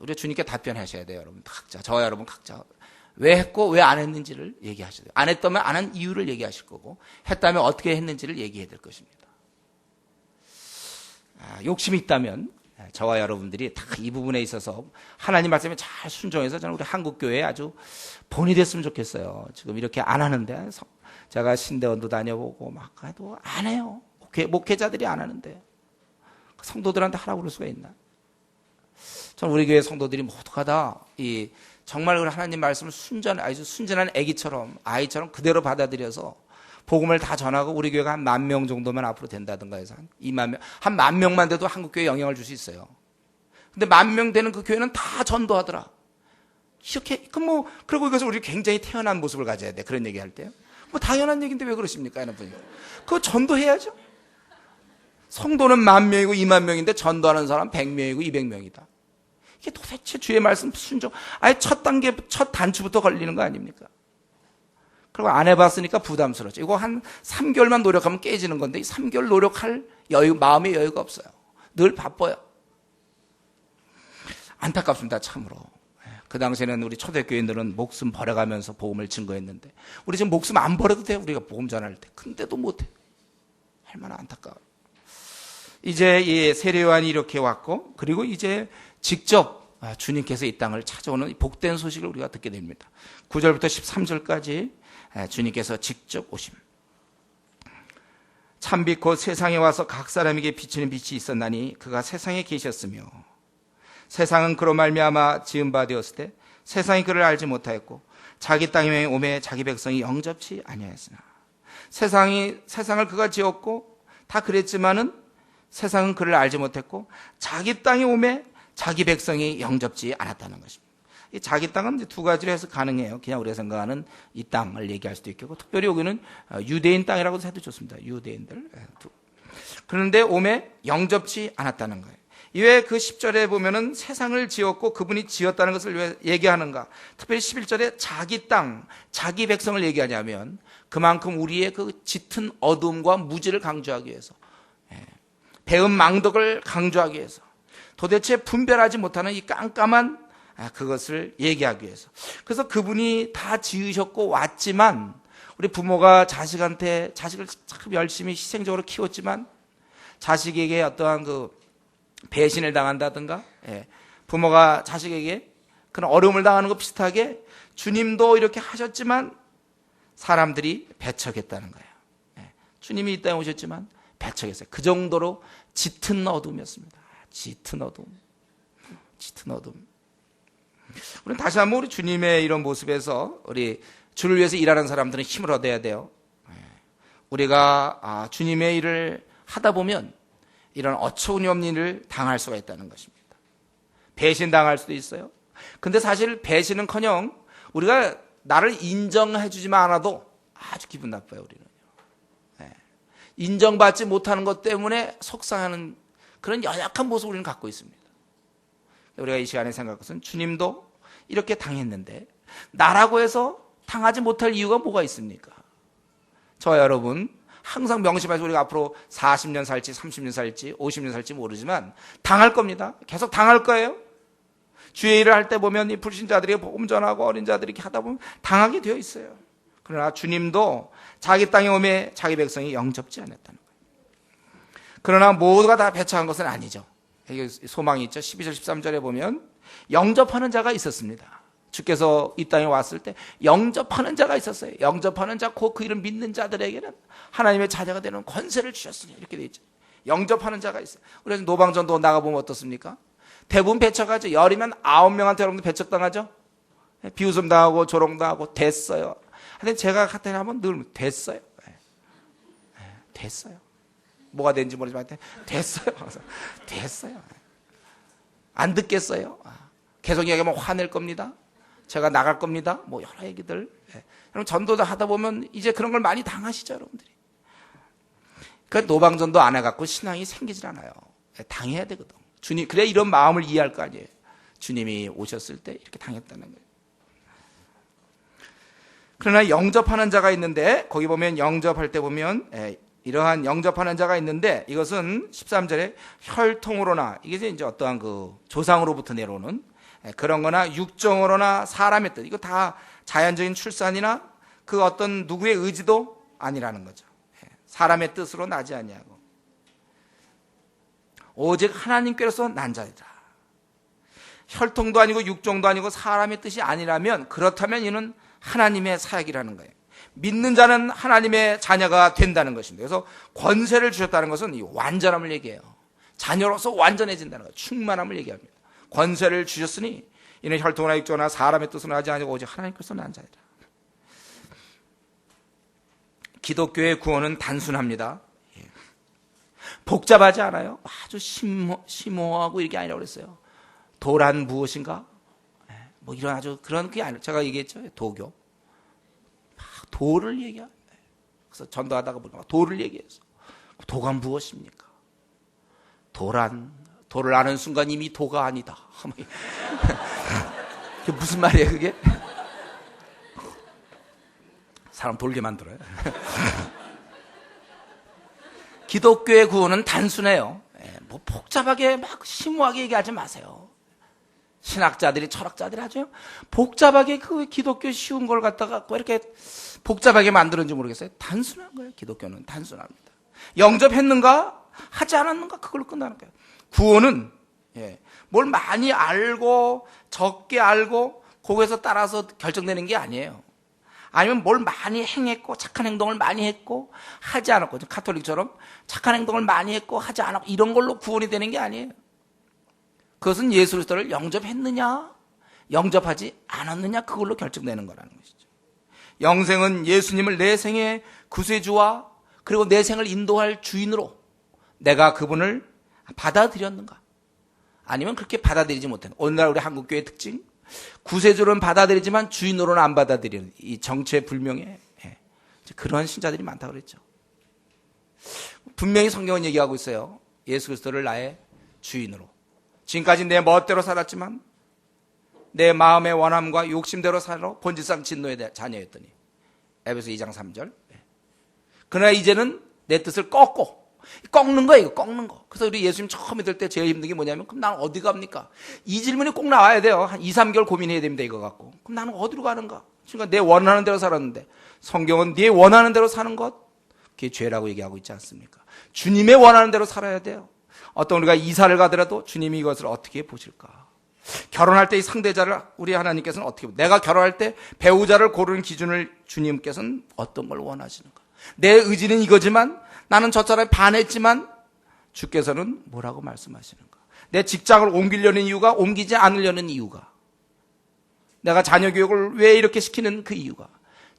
우리가 주님께 답변하셔야 돼요. 여러분 각자, 저와 여러분 각자 왜 했고 왜 안 했는지를 얘기하셔야 돼요. 안 했다면 안 한 이유를 얘기하실 거고, 했다면 어떻게 했는지를 얘기해야 될 것입니다. 욕심이 있다면 저와 여러분들이 다 이 부분에 있어서 하나님 말씀에 잘 순종해서 저는 우리 한국교회에 아주 본이 됐으면 좋겠어요. 지금 이렇게 안 하는데, 제가 신대원도 다녀보고 막 해도 안 해요. 목회자들이 안 하는데 성도들한테 하라고 그럴 수가 있나? 저는 우리 교회 성도들이 모두가 다 정말 하나님 말씀을 아주 순전한 아이처럼 그대로 받아들여서 복음을 다 전하고, 우리 교회가 한 10,000명 정도만 앞으로 된다든가 해서 한 20,000명, 한 10,000명만 돼도 한국교회에 영향을 줄 수 있어요. 근데 10,000명 되는 그 교회는 다 전도하더라. 이렇게, 그리고 이것을 우리 굉장히 태어난 모습을 가져야 돼. 그런 얘기 할 때요. 당연한 얘기인데 왜 그러십니까? 이런 분이. 그거 전도해야죠. 성도는 10,000명이고 20,000명인데 전도하는 사람 100명이고 200명이다. 이게 도대체 주의 말씀 순종, 첫 단추부터 걸리는 거 아닙니까? 그리고 안 해봤으니까 부담스럽죠. 이거 한 3개월만 노력하면 깨지는 건데, 이 3개월 노력할 마음의 여유가 없어요. 늘 바빠요. 안타깝습니다, 참으로. 그 당시에는 우리 초대교인들은 목숨 버려가면서 복음을 증거했는데, 우리 지금 목숨 안 버려도 돼요. 우리가 복음 전할 때. 근데도 못해. 얼마나 안타까워요. 이제 이 세례 요한이 이렇게 왔고, 그리고 이제 직접 주님께서 이 땅을 찾아오는 복된 소식을 우리가 듣게 됩니다. 9절부터 13절까지 주님께서 직접 오심. 참빛 곧 세상에 와서 각 사람에게 비치는 빛이 있었나니 그가 세상에 계셨으며 세상은 그로 말미암아 지은 바 되었을 때 세상이 그를 알지 못하였고 자기 땅에 오매 자기 백성이 영접치 아니하였으나 세상을 그가 지었고 다 그랬지만은 세상은 그를 알지 못했고 자기 땅에 오매 자기 백성이 영접지 않았다는 것입니다. 이 자기 땅은 두 가지로 해서 가능해요. 그냥 우리가 생각하는 이 땅을 얘기할 수도 있겠고, 특별히 여기는 유대인 땅이라고 해도 좋습니다. 유대인들. 그런데 오매 영접지 않았다는 거예요. 이외에 그 10절에 보면은 세상을 지었고 그분이 지었다는 것을 왜 얘기하는가? 특별히 11절에 자기 땅, 자기 백성을 얘기하냐면 그만큼 우리의 그 짙은 어둠과 무지를 강조하기 위해서, 배은 망덕을 강조하기 위해서, 도대체 분별하지 못하는 이 깜깜한 그것을 얘기하기 위해서. 그래서 그분이 다 지으셨고 왔지만, 우리 부모가 자식을 참 열심히 희생적으로 키웠지만 자식에게 어떠한 그 배신을 당한다든가, 부모가 자식에게 그런 어려움을 당하는 것 비슷하게 주님도 이렇게 하셨지만 사람들이 배척했다는 거예요. 주님이 이 땅에 오셨지만 배척했어요. 그 정도로 짙은 어둠이었습니다. 짙은 어둠. 우리는 다시 한번 우리 주님의 이런 모습에서 우리 주를 위해서 일하는 사람들은 힘을 얻어야 돼요. 우리가 주님의 일을 하다 보면 이런 어처구니 없는 일을 당할 수가 있다는 것입니다. 배신당할 수도 있어요. 근데 사실 배신은커녕 우리가 나를 인정해주지만 않아도 아주 기분 나빠요. 우리는요. 인정받지 못하는 것 때문에 속상하는 그런 연약한 모습을 우리는 갖고 있습니다. 우리가 이 시간에 생각할 것은 주님도 이렇게 당했는데 나라고 해서 당하지 못할 이유가 뭐가 있습니까? 저와 여러분 항상 명심해서 우리가 앞으로 40년 살지 30년 살지 50년 살지 모르지만 당할 겁니다. 계속 당할 거예요. 주의 일을 할 때 보면 이 불신자들이 복음 전하고 어린 자들이 이렇게 하다 보면 당하게 되어 있어요. 그러나 주님도 자기 땅에 오매 자기 백성이 영접지 않았다는 거예요. 그러나 모두가 다 배척한 것은 아니죠. 소망이 있죠. 12절 13절에 보면 영접하는 자가 있었습니다. 주께서 이 땅에 왔을 때 영접하는 자가 있었어요. 영접하는 자, 곧 그 이름 믿는 자들에게는 하나님의 자녀가 되는 권세를 주셨으니 이렇게 되어 있죠. 영접하는 자가 있어요. 그래서 노방전도 나가보면 어떻습니까? 대부분 배척하죠. 열이면 9명한테 여러분들 배척당하죠. 비웃음 당하고 조롱당하고 됐어요. 근데 제가 갔더니 한번 늘 됐어요. 됐어요. 뭐가 된지 모르지만 됐어요. 됐어요. 안 듣겠어요. 계속 얘기하면 화낼 겁니다. 제가 나갈 겁니다. 뭐 여러 얘기들. 여러분 전도도 하다 보면 이제 그런 걸 많이 당하시죠, 여러분들이. 그러니까 노방전도 안 해갖고 신앙이 생기질 않아요. 당해야 되거든. 주님, 그래 이런 마음을 이해할 거 아니에요. 주님이 오셨을 때 이렇게 당했다는 거예요. 그러나 영접하는 자가 있는데 거기 보면 영접할 때 보면 이러한 영접하는 자가 있는데 이것은 13절에 혈통으로나 이게 이제 어떠한 그 조상으로부터 내려오는 그런 거나 육정으로나 사람의 뜻, 이거 다 자연적인 출산이나 그 어떤 누구의 의지도 아니라는 거죠. 사람의 뜻으로 나지 아니하고 오직 하나님께로서 난 자이다. 혈통도 아니고 육정도 아니고 사람의 뜻이 아니라면 그렇다면 이는 하나님의 사역이라는 거예요. 믿는 자는 하나님의 자녀가 된다는 것입니다. 그래서 권세를 주셨다는 것은 이 완전함을 얘기해요. 자녀로서 완전해진다는 거예요. 충만함을 얘기합니다. 권세를 주셨으니 이는 혈통이나 육정이나 사람의 뜻으로 하지 아니고 오직 하나님께서 난 자이다. 기독교의 구원은 단순합니다. 복잡하지 않아요. 아주 심오하고 이게 아니라고 그랬어요. 도란 무엇인가? 뭐 이런 아주 그런 게 아니에요. 제가 얘기했죠. 도교. 도를 얘기해요. 그래서 전도하다가 보니까 도를 얘기해서 도가 무엇입니까? 도를 아는 순간 이미 도가 아니다. 그게 무슨 말이에요, 그게? 사람 돌게 만들어요. 기독교의 구원은 단순해요. 뭐 복잡하게 막 심오하게 얘기하지 마세요. 신학자들이 철학자들이 아주 복잡하게 그 기독교 쉬운 걸 갖다가 왜 이렇게 복잡하게 만드는지 모르겠어요. 단순한 거예요. 기독교는 단순합니다. 영접했는가 하지 않았는가 그걸로 끝나는 거예요. 구원은 뭘 많이 알고 적게 알고 거기에서 따라서 결정되는 게 아니에요. 아니면 뭘 많이 행했고 착한 행동을 많이 했고 하지 않았고 카톨릭처럼 착한 행동을 많이 했고 하지 않았고 이런 걸로 구원이 되는 게 아니에요. 그것은 예수 그리스도를 영접했느냐 영접하지 않았느냐 그걸로 결정되는 거라는 것이죠. 영생은 예수님을 내 생의 구세주와 그리고 내 생을 인도할 주인으로 내가 그분을 받아들였는가 아니면 그렇게 받아들이지 못했는가. 오늘날 우리 한국교회의 특징 구세주로는 받아들이지만 주인으로는 안 받아들이는 이 정체불명의 그런 신자들이 많다고 그랬죠. 분명히 성경은 얘기하고 있어요. 예수 그리스도를 나의 주인으로. 지금까지 내 멋대로 살았지만 내 마음의 원함과 욕심대로 살아 본질상 진노의 자녀였더니 에베소 2장 3절. 그러나 이제는 내 뜻을 꺾는 거예요. 이거 꺾는 거. 그래서 우리 예수님 처음 믿을 때 제일 힘든 게 뭐냐면 그럼 나는 어디 갑니까? 이 질문이 꼭 나와야 돼요. 한 2, 3개월 고민해야 됩니다. 이거 갖고. 그럼 나는 어디로 가는가? 그러니까 내 원하는 대로 살았는데 성경은 네 원하는 대로 사는 것 그게 죄라고 얘기하고 있지 않습니까? 주님의 원하는 대로 살아야 돼요. 어떤 우리가 이사를 가더라도 주님이 이것을 어떻게 보실까? 결혼할 때 이 상대자를 우리 하나님께서는 어떻게, 내가 결혼할 때 배우자를 고르는 기준을 주님께서는 어떤 걸 원하시는가? 내 의지는 이거지만 나는 저 사람에 반했지만 주께서는 뭐라고 말씀하시는가? 내 직장을 옮기려는 이유가, 옮기지 않으려는 이유가, 내가 자녀 교육을 왜 이렇게 시키는 그 이유가,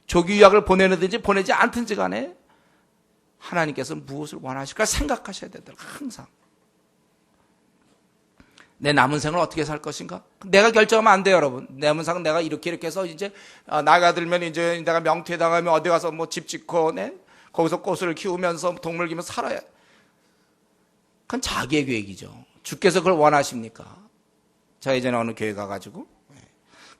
조기 유학을 보내든지 보내지 않든지 간에 하나님께서 무엇을 원하실까 생각하셔야 된다. 항상 내 남은 생을 어떻게 살 것인가? 내가 결정하면 안 돼요, 여러분. 내 남은 생은 내가 이렇게 해서 이제 나이가 들면 이제 내가 명퇴 당하면 어디 가서 뭐 집 짓고 거기서 꽃을 키우면서 동물 기면서 살아야. 그건 자기의 계획이죠. 주께서 그걸 원하십니까? 저 예전에 어느 교회 가가지고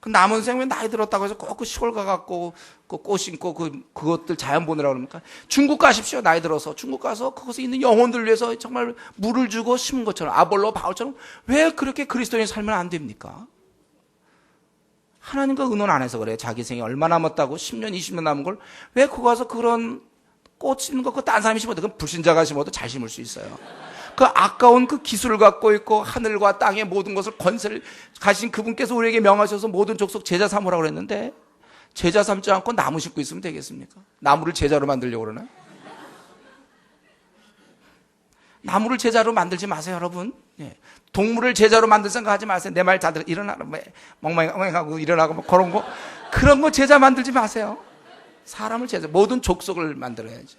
그 남은 생 왜 나이 들었다고 해서 꼭 그 시골 가갖고 그 꽃 심고 그것들 자연 보내라고 그럽니까? 중국 가십시오. 나이 들어서 중국 가서 그것에 있는 영혼들 위해서 정말 물을 주고 심은 것처럼, 아볼로 바울처럼 왜 그렇게 그리스도인이 살면 안 됩니까? 하나님과 의논 안 해서 그래요. 자기 생이 얼마 남았다고 10년 20년 남은 걸 왜 그거 가서 그런 꽃 심는 거 그거 딴 사람이 심어도, 그건 불신자가 심어도 잘 심을 수 있어요. 그 아까운 그 기술을 갖고 있고 하늘과 땅의 모든 것을 권세를 가신 그분께서 우리에게 명하셔서 모든 족속 제자 삼으라고 그랬는데 제자 삼지 않고 나무 심고 있으면 되겠습니까? 나무를 제자로 만들려고 그러나? 나무를 제자로 만들지 마세요, 여러분. 예. 동물을 제자로 만들 생각하지 마세요. 내 말 잘 들어. 일어나라, 멍멍하고 일어나고 뭐 그런 거 제자 만들지 마세요. 사람을 제자, 모든 족속을 만들어야지.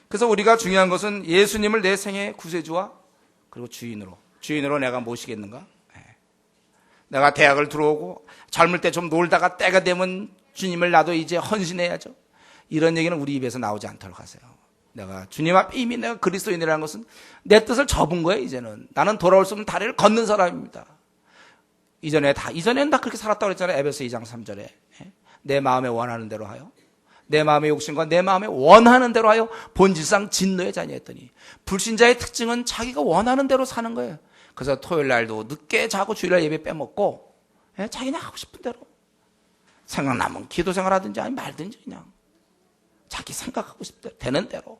그래서 우리가 중요한 것은 예수님을 내 생의 구세주와 그리고 주인으로 내가 모시겠는가? 내가 대학을 들어오고 젊을 때 좀 놀다가 때가 되면 주님을 나도 이제 헌신해야죠. 이런 얘기는 우리 입에서 나오지 않도록 하세요. 내가 주님 앞에 이미 내가 그리스도인이라는 것은 내 뜻을 접은 거예요. 이제는 나는 돌아올 수 없는 다리를 걷는 사람입니다. 이전에는 다 그렇게 살았다고 그랬잖아요. 에베소 2장 3절에 내 마음에 원하는 대로 하여, 내 마음의 욕심과 내 마음에 원하는 대로 하여 본질상 진노의 자녀였더니, 불신자의 특징은 자기가 원하는 대로 사는 거예요. 그래서 토요일 날도 늦게 자고 주일날 예배 빼먹고 자기네 하고 싶은 대로 생각나면 기도 생활하든지 아니 말든지 그냥 자기 생각하고 싶은 대로 되는 대로.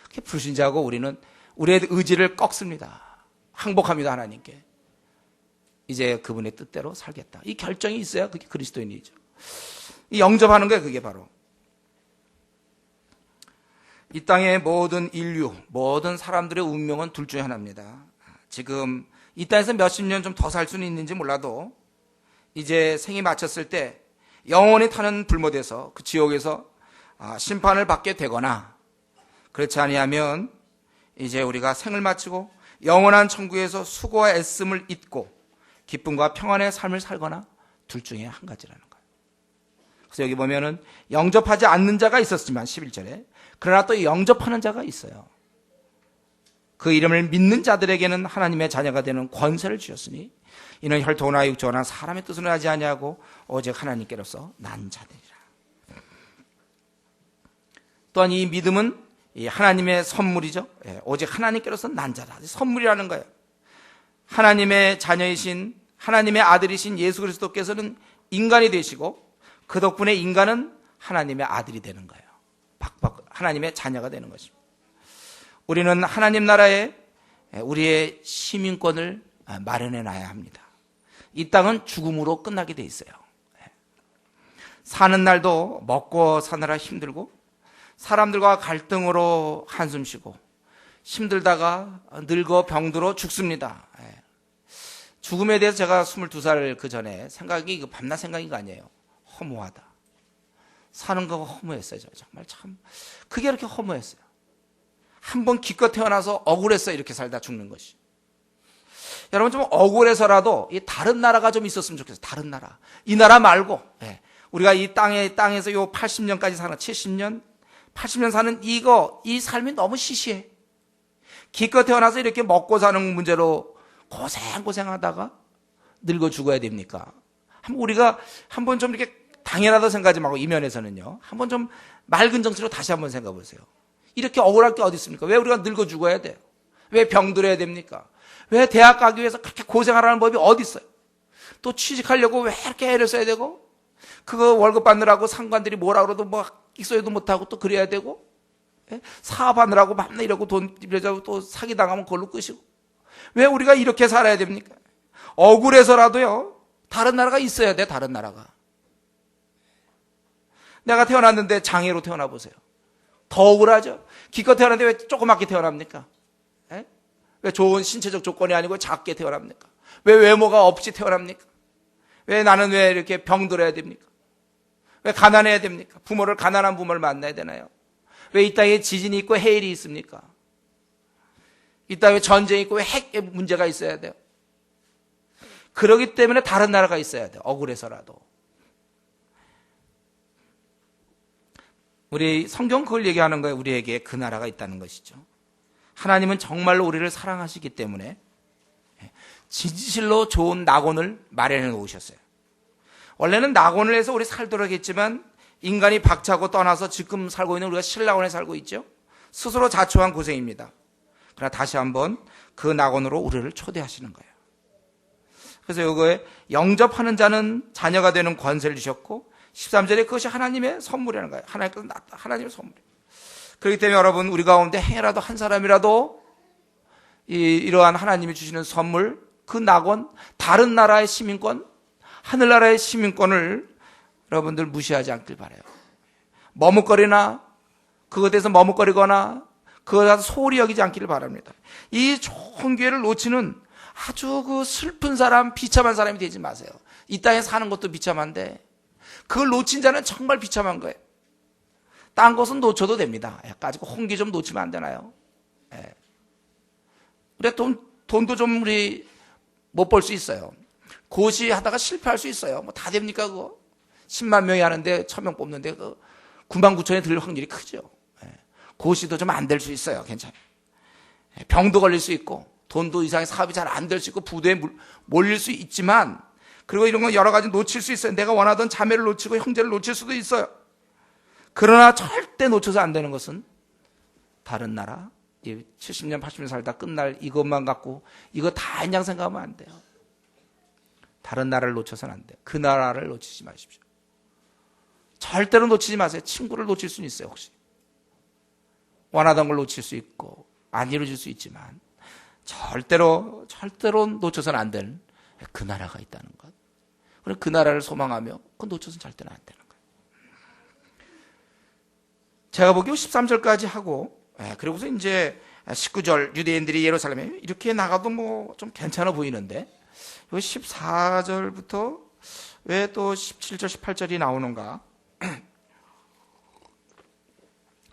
그게 불신자고 우리는 우리의 의지를 꺾습니다. 항복합니다. 하나님께. 이제 그분의 뜻대로 살겠다. 이 결정이 있어야 그게 그리스도인이죠. 이 영접하는 거예요. 그게 바로 이 땅의 모든 인류, 모든 사람들의 운명은 둘 중에 하나입니다. 지금 이 땅에서 몇십 년 좀 더 살 수는 있는지 몰라도 이제 생이 마쳤을 때 영원히 타는 불못에서, 그 지옥에서 심판을 받게 되거나, 그렇지 아니하면 이제 우리가 생을 마치고 영원한 천국에서 수고와 애씀을 잊고 기쁨과 평안의 삶을 살거나, 둘 중에 한 가지라는 거예요. 그래서 여기 보면은 영접하지 않는 자가 있었지만 11절에, 그러나 또 영접하는 자가 있어요. 그 이름을 믿는 자들에게는 하나님의 자녀가 되는 권세를 주셨으니 이는 혈통이나 육조나 사람의 뜻으로 하지 아니하고 오직 하나님께로서 난 자들이라. 또한 이 믿음은 이 하나님의 선물이죠. 오직 하나님께로서 난 자다. 선물이라는 거예요. 하나님의 자녀이신, 하나님의 아들이신 예수 그리스도께서는 인간이 되시고 그 덕분에 인간은 하나님의 아들이 되는 거예요. 하나님의 자녀가 되는 것입니다. 우리는 하나님 나라에 우리의 시민권을 마련해 놔야 합니다. 이 땅은 죽음으로 끝나게 돼 있어요. 사는 날도 먹고 사느라 힘들고 사람들과 갈등으로 한숨 쉬고 힘들다가 늙어 병들어 죽습니다. 죽음에 대해서 제가 22살 그 전에 생각이 밤낮 생각이 아니에요. 허무하다. 사는 거가 허무했어요. 정말 참 그게 이렇게 허무했어요. 한번 기껏 태어나서 억울했어. 이렇게 살다 죽는 것이. 여러분 좀 억울해서라도 이 다른 나라가 좀 있었으면 좋겠어요. 다른 나라. 이 나라 말고 우리가 이 땅에서 요 80년까지 사는 70년 80년 사는 이 삶이 너무 시시해. 기껏 태어나서 이렇게 먹고 사는 문제로 고생하다가 늙어 죽어야 됩니까? 우리가 한번 좀 이렇게 당연하다 생각하지 말고 이 면에서는요. 한번 좀 맑은 정치로 다시 한번 생각해 보세요. 이렇게 억울할 게 어디 있습니까? 왜 우리가 늙어 죽어야 돼요? 왜 병들어야 됩니까? 왜 대학 가기 위해서 그렇게 고생하라는 법이 어디 있어요? 또 취직하려고 왜 이렇게 애를 써야 되고, 그거 월급 받느라고 상관들이 뭐라 그래도 뭐 익소해도 못하고 또 그래야 되고, 사업하느라고 밤낮 이러고 돈 빌려주고 또 사기당하면 그걸로 끝이고, 왜 우리가 이렇게 살아야 됩니까? 억울해서라도요, 다른 나라가 있어야 돼, 다른 나라가. 내가 태어났는데 장애로 태어나 보세요. 더 억울하죠? 기껏 태어났는데 왜 조그맣게 태어납니까? 에? 왜 좋은 신체적 조건이 아니고 작게 태어납니까? 왜 외모가 없이 태어납니까? 왜 나는 왜 이렇게 병들어야 됩니까? 왜 가난해야 됩니까? 가난한 부모를 만나야 되나요? 왜 이 땅에 지진이 있고 해일이 있습니까? 이 땅에 전쟁이 있고 왜 핵 문제가 있어야 돼요? 그러기 때문에 다른 나라가 있어야 돼요. 억울해서라도. 우리 성경 그걸 얘기하는 거예요. 우리에게 그 나라가 있다는 것이죠. 하나님은 정말로 우리를 사랑하시기 때문에 진실로 좋은 낙원을 마련해 놓으셨어요. 원래는 낙원을 해서 우리 살도록 했지만 인간이 박차고 떠나서 지금 살고 있는 우리가 신낙원에 살고 있죠. 스스로 자초한 고생입니다. 그러나 다시 한번 그 낙원으로 우리를 초대하시는 거예요. 그래서 이거에 영접하는 자는 자녀가 되는 권세를 주셨고 13절에 그것이 하나님의 선물이라는 거예요. 하나님께서 낫다. 하나님의 선물. 그렇기 때문에 여러분 우리 가운데 행여라도 한 사람이라도 이러한 하나님이 주시는 선물, 그 낙원, 다른 나라의 시민권, 하늘나라의 시민권을 여러분들 무시하지 않길 바라요. 머뭇거리나 그것에 대해서 머뭇거리거나 그것에 대해서 소홀히 여기지 않기를 바랍니다. 이 좋은 기회를 놓치는 아주 그 슬픈 사람, 비참한 사람이 되지 마세요. 이 땅에 사는 것도 비참한데 그걸 놓친 자는 정말 비참한 거예요. 딴 것은 놓쳐도 됩니다. 가지고 홍기 좀 놓치면 안 되나요? 예. 우리 돈도 좀 우리 못 벌 수 있어요. 고시 하다가 실패할 수 있어요. 뭐 다 됩니까 그거? 10만 명이 하는데 1000명 뽑는데 그 9만 9천에 들릴 확률이 크죠. 예. 고시도 좀 안 될 수 있어요. 괜찮아요. 예. 병도 걸릴 수 있고 돈도 이상의 사업이 잘 안 될 수 있고 부도에 몰릴 수 있지만 그리고 이런 거 여러 가지 놓칠 수 있어요. 내가 원하던 자매를 놓치고 형제를 놓칠 수도 있어요. 그러나 절대 놓쳐서 안 되는 것은 다른 나라 70년 80년 살다 끝날 이것만 갖고 이거 다 한양 생각하면 안 돼요. 다른 나라를 놓쳐서는 안 돼요. 그 나라를 놓치지 마십시오. 절대로 놓치지 마세요. 친구를 놓칠 수는 있어요. 혹시 원하던 걸 놓칠 수 있고 안 이루어질 수 있지만 절대로 놓쳐서는 안 될 그 나라가 있다는 것. 그럼 그 나라를 소망하며 그건 놓쳐서는 절대로 안 되는 거예요. 제가 보기에 13절까지 하고 그리고서 이제 19절 유대인들이 예루살렘에 이렇게 나가도 뭐 좀 괜찮아 보이는데 여기 14절부터 왜 또 17절 18절이 나오는가.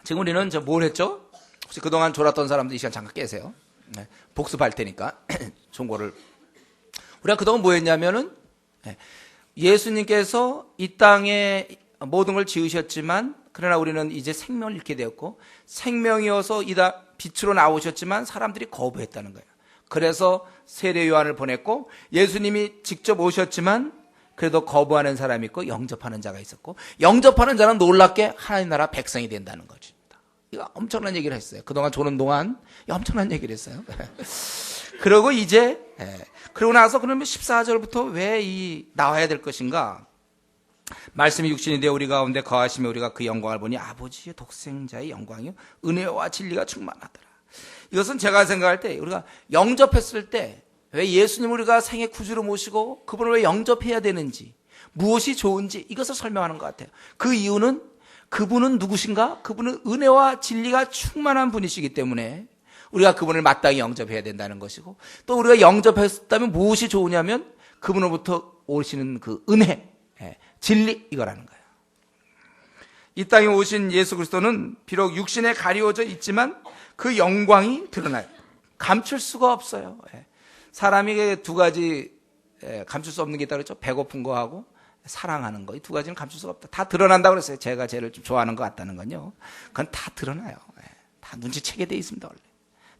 지금 우리는 뭘 했죠? 혹시 그동안 졸았던 사람들 이 시간 잠깐 깨세요. 복습할 테니까 종고를. 우리가 그동안 뭐 했냐면은 예수님께서 이 땅에 모든 걸 지으셨지만 그러나 우리는 이제 생명을 잃게 되었고 생명이어서 빛으로 나오셨지만 사람들이 거부했다는 거예요. 그래서 세례 요한을 보냈고 예수님이 직접 오셨지만 그래도 거부하는 사람이 있고 영접하는 자가 있었고 영접하는 자는 놀랍게 하나님 나라 백성이 된다는 것입니다. 이거 엄청난 얘기를 했어요. 그동안 조는 동안 엄청난 얘기를 했어요. 그리고 이제 그러고 나서 그러면 14절부터 왜 나와야 될 것인가? 말씀이 육신이 되어 우리 가운데 거하시며 우리가 그 영광을 보니 아버지의 독생자의 영광이요 은혜와 진리가 충만하더라. 이것은 제가 생각할 때 우리가 영접했을 때 왜 예수님 우리가 생애 구주로 모시고 그분을 왜 영접해야 되는지 무엇이 좋은지 이것을 설명하는 것 같아요. 그 이유는 그분은 누구신가? 그분은 은혜와 진리가 충만한 분이시기 때문에 우리가 그분을 마땅히 영접해야 된다는 것이고 또 우리가 영접했다면 무엇이 좋으냐면 그분으로부터 오시는 그 은혜, 진리 이거라는 거예요. 이 땅에 오신 예수 그리스도는 비록 육신에 가리워져 있지만 그 영광이 드러나요. 감출 수가 없어요. 사람이 두 가지 감출 수 없는 게 있다고 그랬죠. 배고픈 거하고 사랑하는 거. 이 두 가지는 감출 수가 없다. 다 드러난다고 그랬어요. 제가 쟤를 좀 좋아하는 것 같다는 건요. 그건 다 드러나요. 다 눈치채게 돼 있습니다. 원래.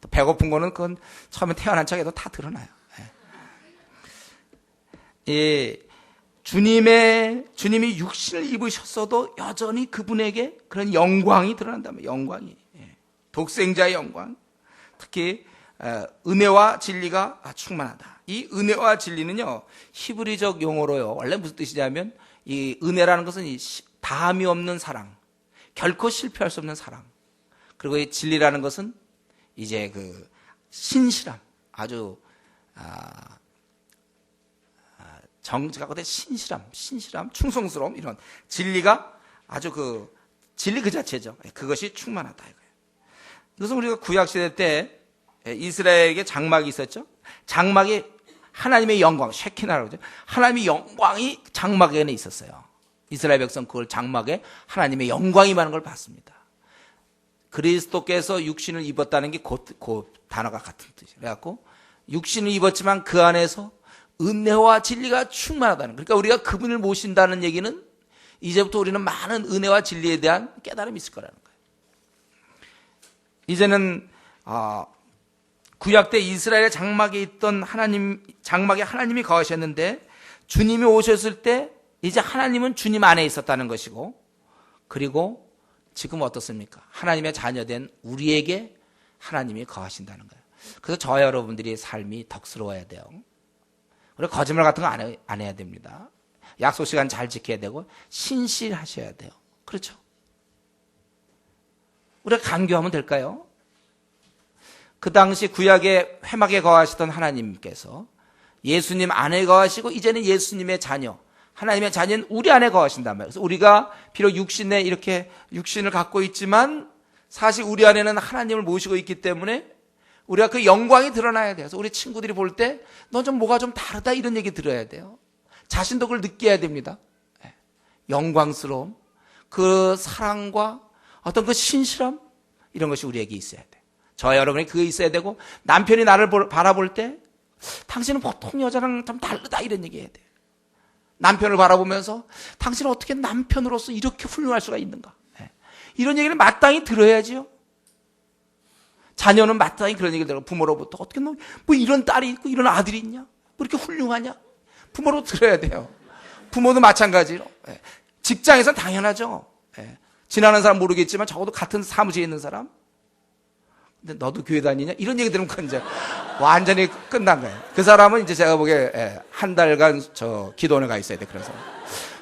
또 배고픈 거는 그건 처음에 태어난 척에도 다 드러나요. 주님이 육신을 입으셨어도 여전히 그분에게 그런 영광이 드러난다면 영광이 독생자의 영광 특히 은혜와 진리가 충만하다. 이 은혜와 진리는요 히브리적 용어로요 원래 무슨 뜻이냐면 이 은혜라는 것은 다함이 없는 사랑 결코 실패할 수 없는 사랑 그리고 이 진리라는 것은 이제 그 신실함 아주 정직하고 그다음에 신실함, 충성스러움 이런 진리가 아주 진리 그 자체죠. 그것이 충만하다 이거예요. 이것은 우리가 구약 시대 때 이스라엘에게 장막이 있었죠. 장막이 하나님의 영광, 쉐키나라고 그러죠. 하나님의 영광이 장막 안에 있었어요. 이스라엘 백성 그걸 장막에 하나님의 영광이 많은 걸 봤습니다. 그리스도께서 육신을 입었다는 게 그 단어가 같은 뜻이에요. 그래갖고 육신을 입었지만 그 안에서 은혜와 진리가 충만하다는. 그러니까 우리가 그분을 모신다는 얘기는 이제부터 우리는 많은 은혜와 진리에 대한 깨달음이 있을 거라는 거예요. 이제는 구약 때 이스라엘의 장막에 있던 장막에 하나님이 거하셨는데 주님이 오셨을 때 이제 하나님은 주님 안에 있었다는 것이고, 그리고 지금 어떻습니까? 하나님의 자녀된 우리에게 하나님이 거하신다는 거예요. 그래서 저와 여러분들의 삶이 덕스러워야 돼요. 그리고 거짓말 같은 거 안 해야 됩니다. 약속 시간 잘 지켜야 되고 신실하셔야 돼요. 그렇죠? 우리가 간교하면 될까요? 그 당시 구약의 회막에 거하시던 하나님께서 예수님 안에 거하시고 이제는 예수님의 자녀, 하나님의 자녀는 우리 안에 거하신단 말이에요. 그래서 우리가 비록 육신에 이렇게 육신을 갖고 있지만 사실 우리 안에는 하나님을 모시고 있기 때문에 우리가 그 영광이 드러나야 돼요. 그래서 우리 친구들이 볼 때 너 좀 뭐가 좀 다르다 이런 얘기 들어야 돼요. 자신도 그걸 느껴야 됩니다. 영광스러움, 그 사랑과 어떤 그 신실함 이런 것이 우리에게 있어야 돼요. 저와 여러분이 그게 있어야 되고 남편이 나를 바라볼 때 당신은 보통 여자랑 좀 다르다 이런 얘기 해야 돼요. 남편을 바라보면서 당신은 어떻게 남편으로서 이렇게 훌륭할 수가 있는가. 이런 얘기를 마땅히 들어야지요. 자녀는 마땅히 그런 얘기를 들어. 부모로부터 어떻게 너 뭐 이런 딸이 있고 이런 아들이 있냐? 뭐 이렇게 훌륭하냐? 부모로 들어야 돼요. 부모도 마찬가지로. 직장에서는 당연하죠. 지나는 사람 모르겠지만 적어도 같은 사무실에 있는 사람. 근데 너도 교회 다니냐? 이런 얘기 들으면 그건 이제 완전히 끝난 거예요. 그 사람은 이제 제가 보기에 한 달간 기도원에 가 있어야 돼. 그래서.